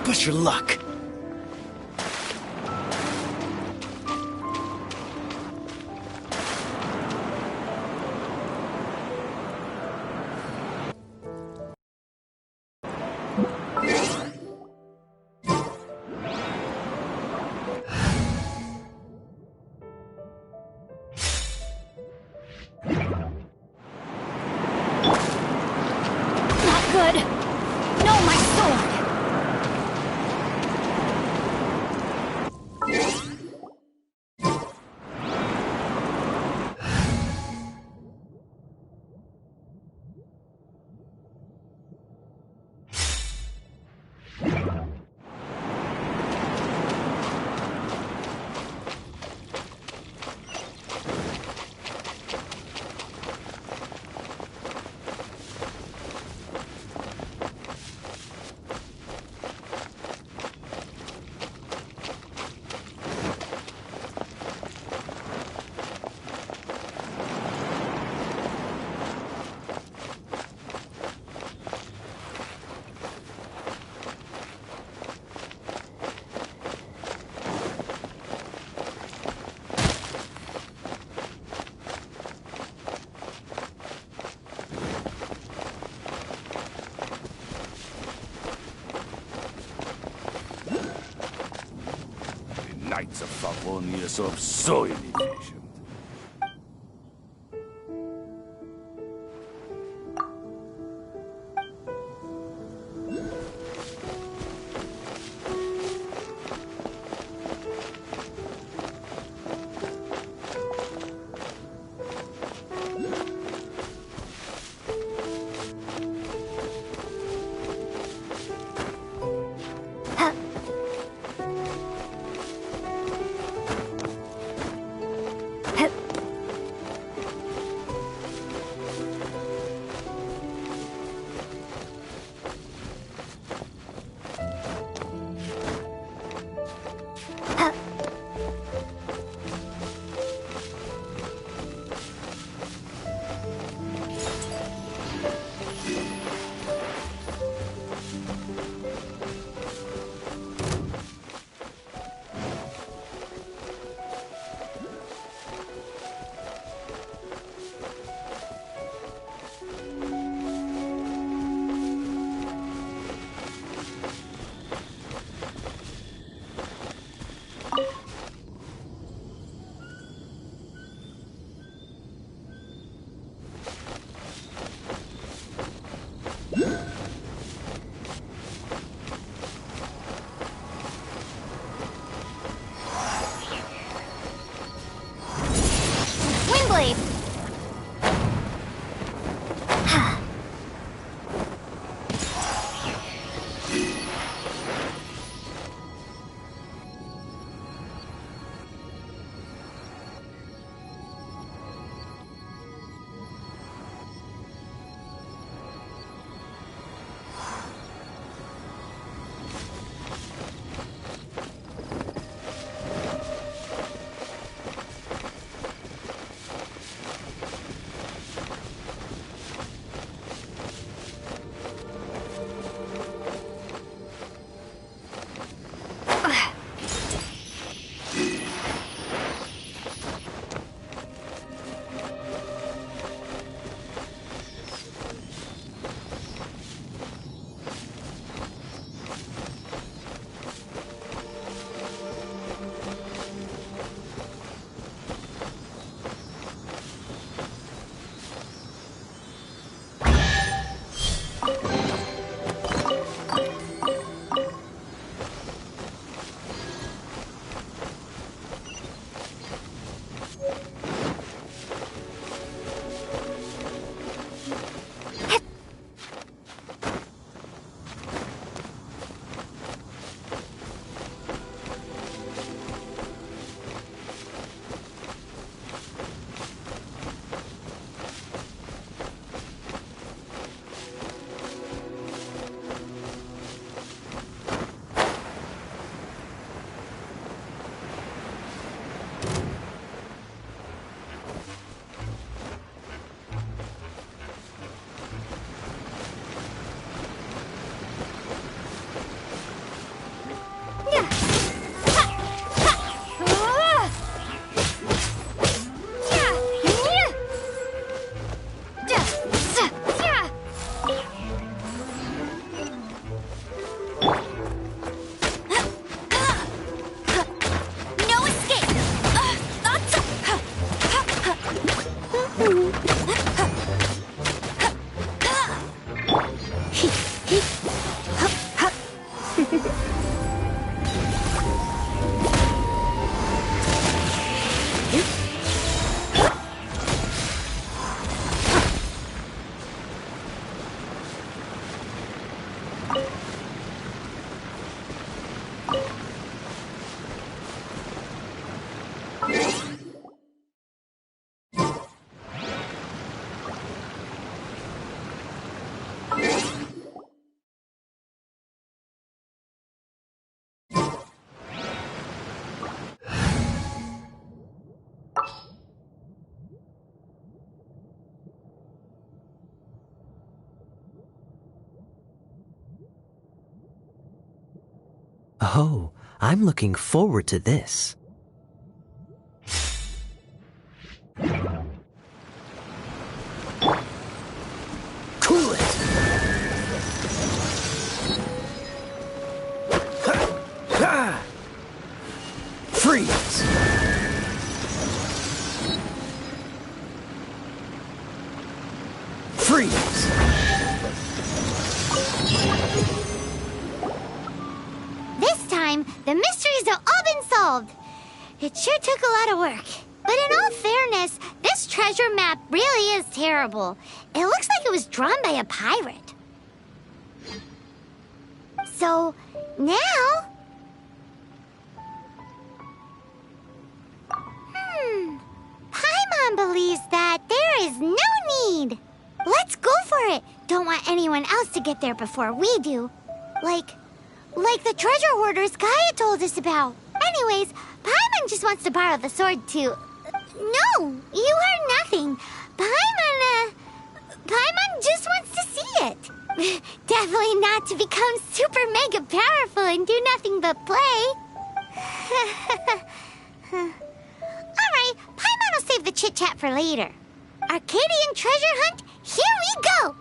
Speaker 4: Push your luck.
Speaker 1: Not good. No, my sword.
Speaker 11: Knights of Favonius are so inefficient.
Speaker 7: Oh, I'm looking forward to this. Cool it! Freeze! Freeze!
Speaker 2: This time, the mysteries have all been solved. It sure took a lot of work. But in all fairness, this treasure map really is terrible. It looks like it was drawn by a pirate. So, now... Paimon believes that there is no need. Let's go for it. Don't want anyone else to get there before we do. Like the treasure hoarders Gaia told us about. Anyways, Paimon just wants to borrow the sword to... No, you heard nothing. Paimon just wants to see it. Definitely not to become super mega powerful and do nothing but play. Alright, Paimon will save the chit-chat for later. Arcadian treasure hunt, here we go!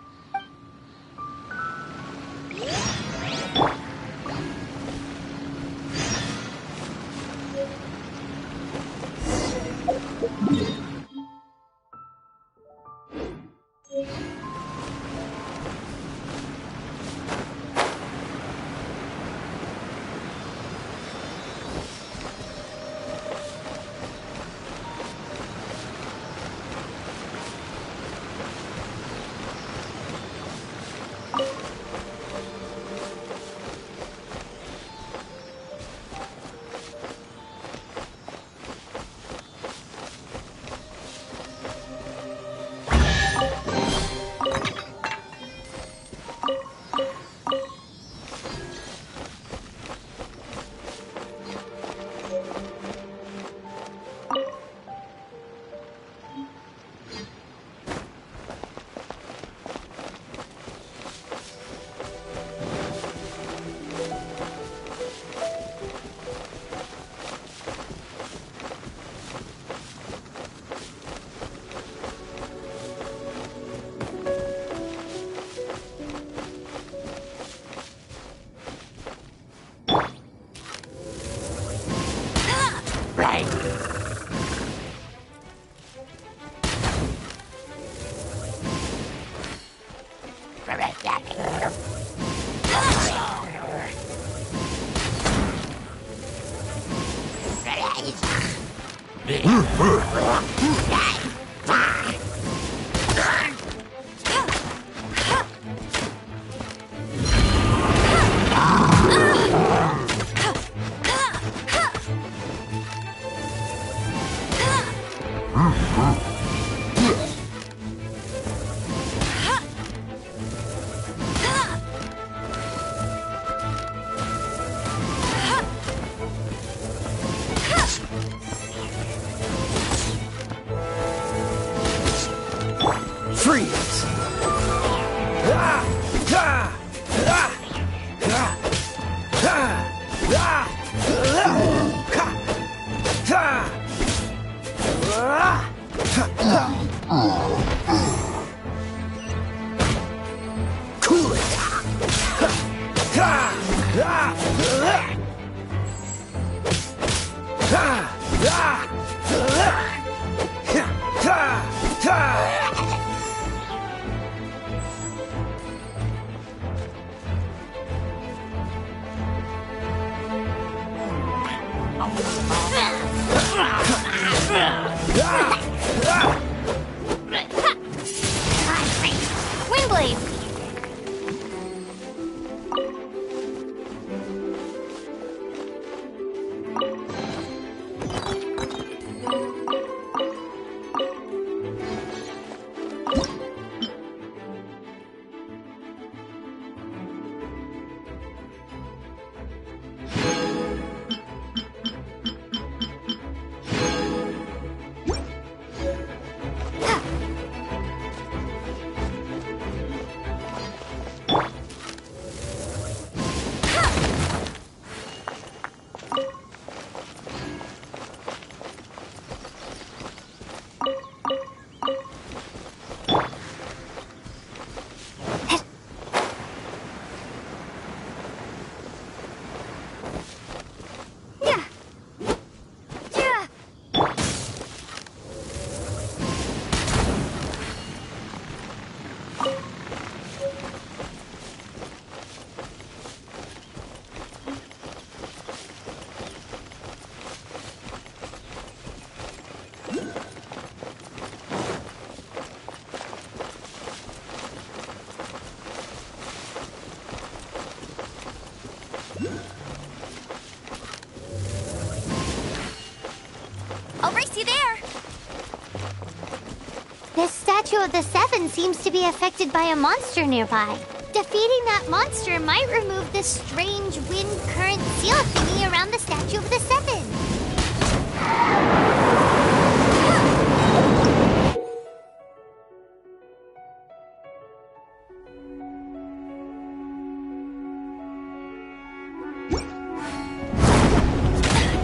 Speaker 1: Windblade!
Speaker 2: of the Seven seems to be affected by a monster nearby. Defeating that monster might remove this strange wind current seal thingy around the Statue of the Seven.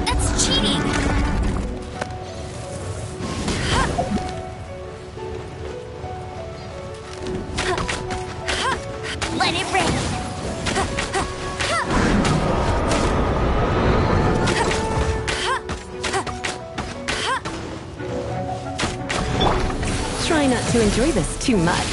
Speaker 1: That's cheating! Let it rain!
Speaker 6: Try not to enjoy this too much.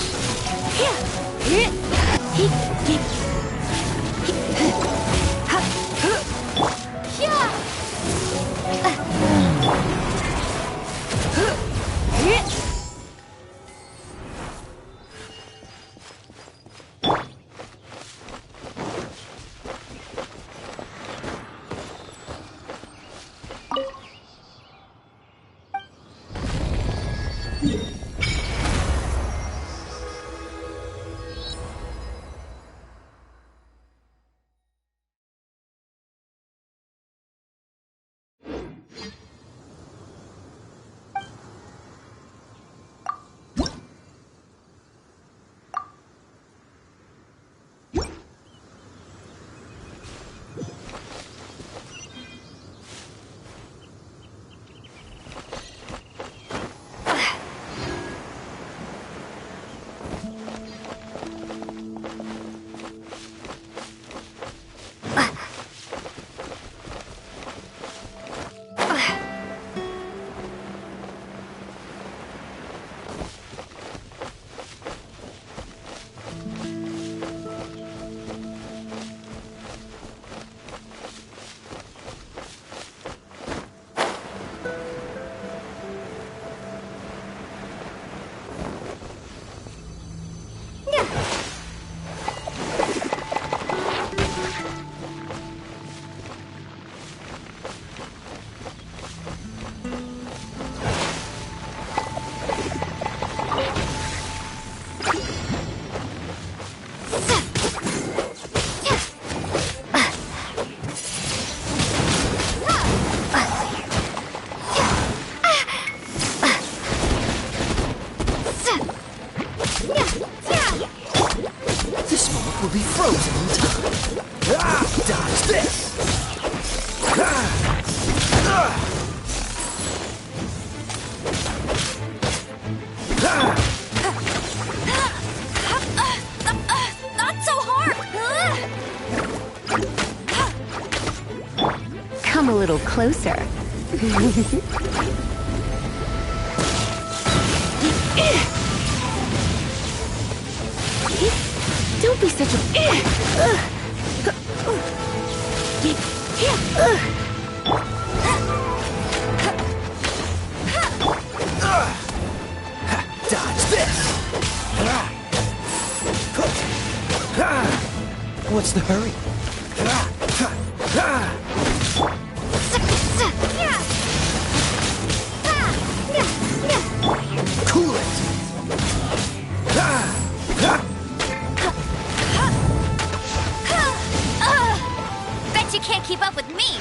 Speaker 7: Will be frozen in time. Dodge this!
Speaker 1: Not so hard!
Speaker 6: Come a little closer. Don't be such a...
Speaker 7: Dodge this! What's the hurry? Cool it!
Speaker 1: Bet you can't keep up with me!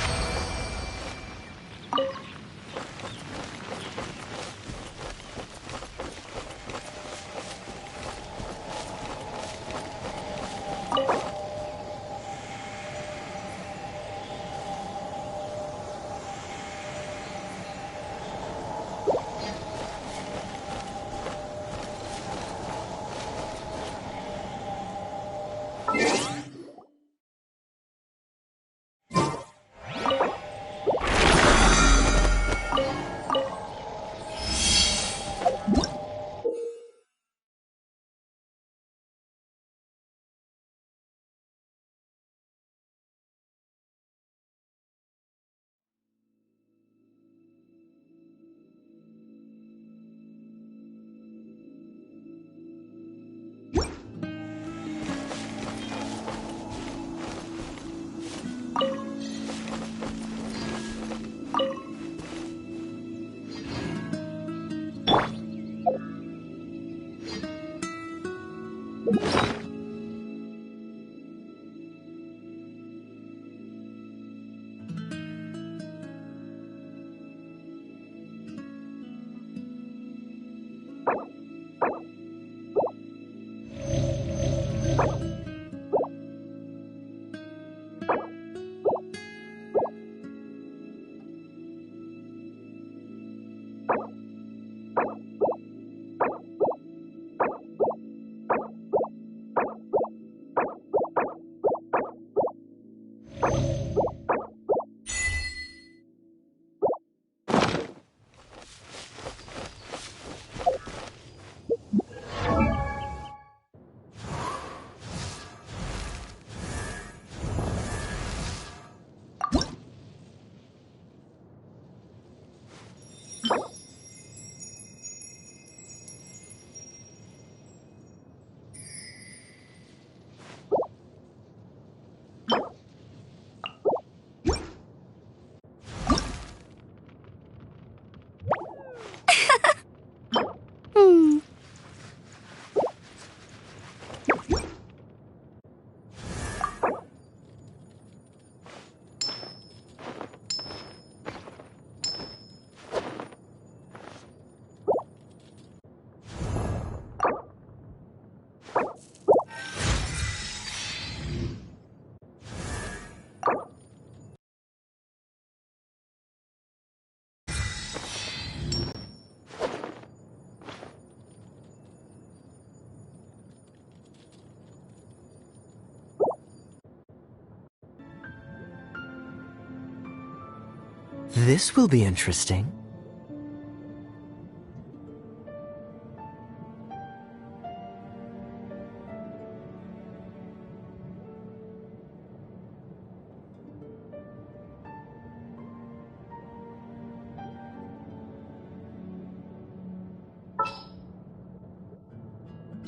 Speaker 7: This will be interesting.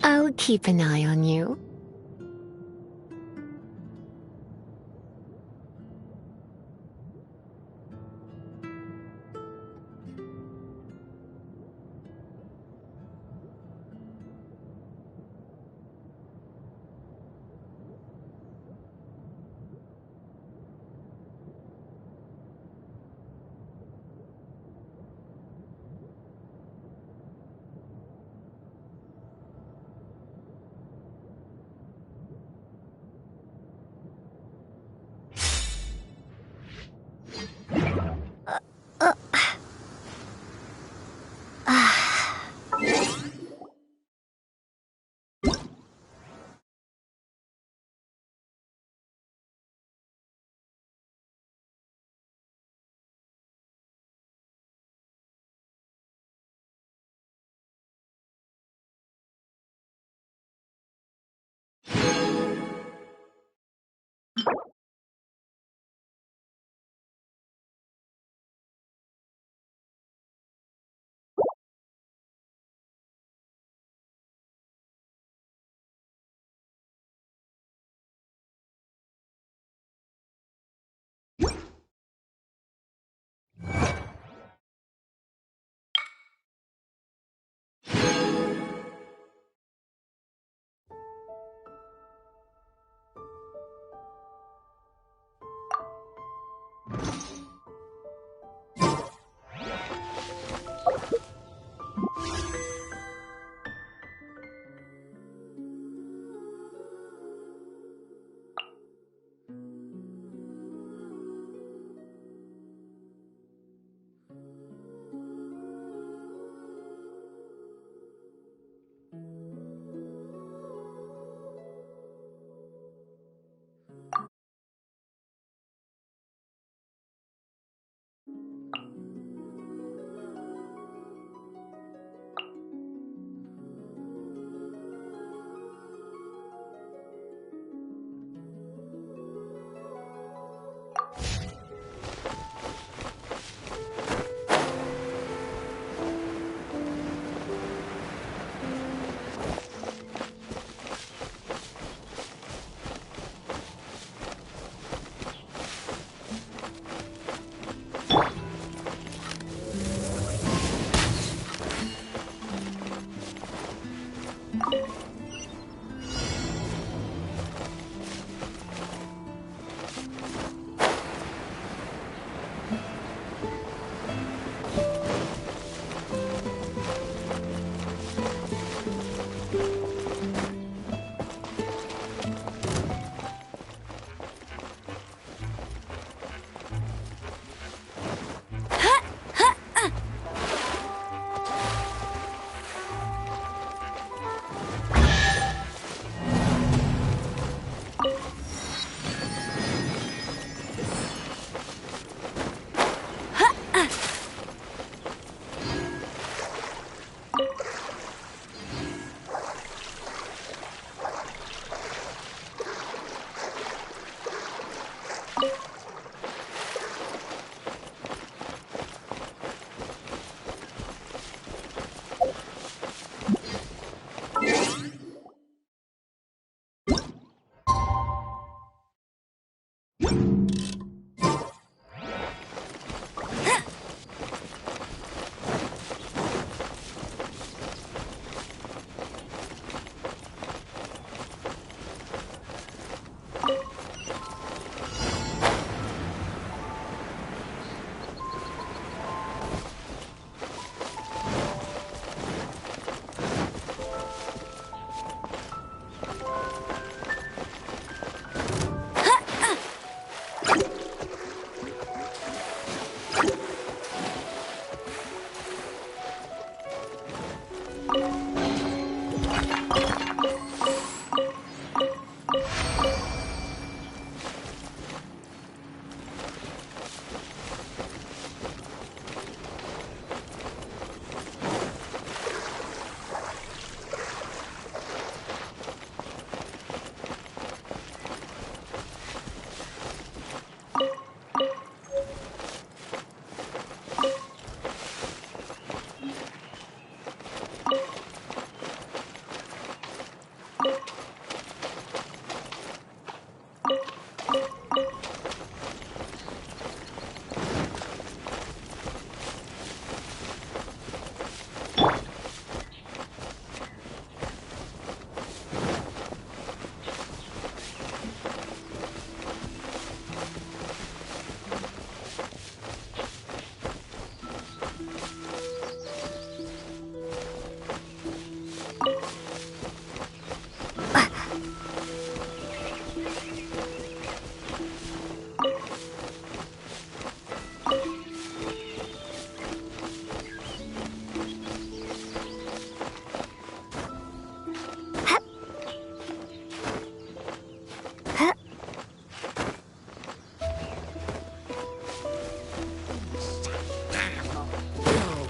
Speaker 6: I'll keep an eye on you.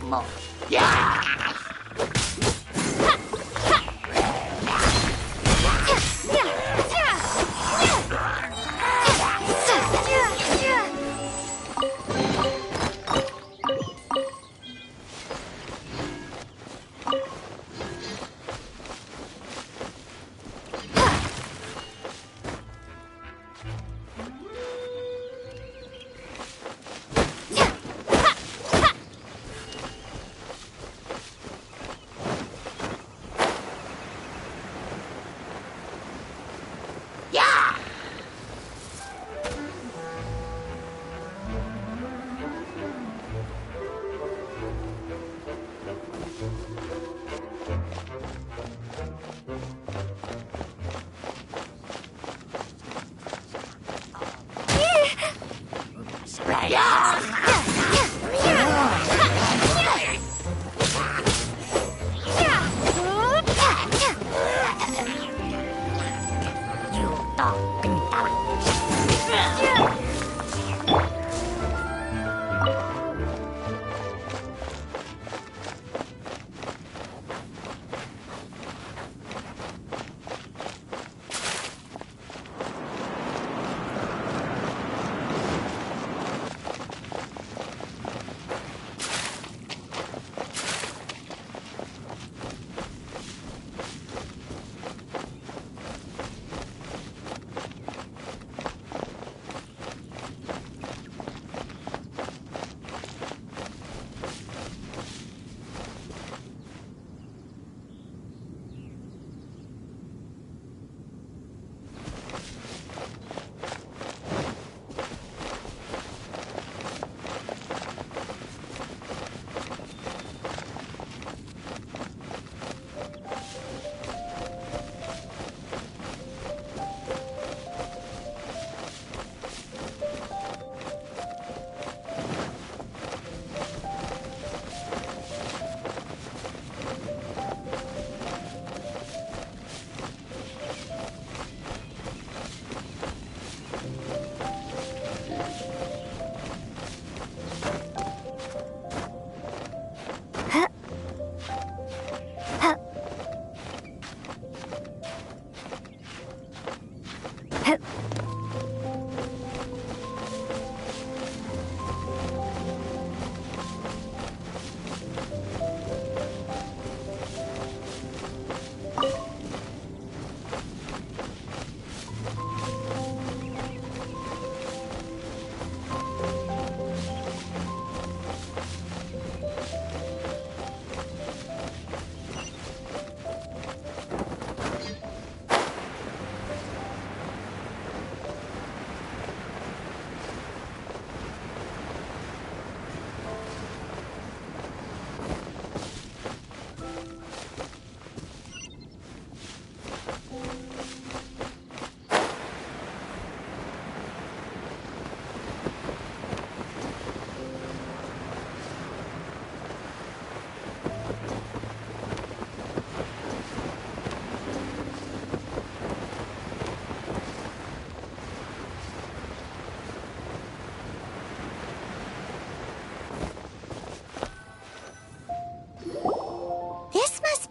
Speaker 2: more. Yeah!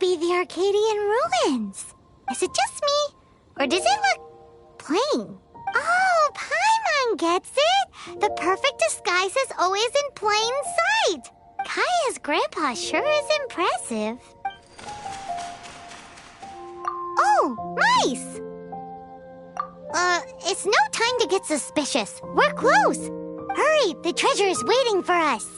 Speaker 2: Be the Arcadian ruins. Is it just me? Or does it look plain? Oh, Paimon gets it! The perfect disguise is always in plain sight! Kaya's grandpa sure is impressive. Oh, mice! It's no time to get suspicious. We're close. Hurry, the treasure is waiting for us.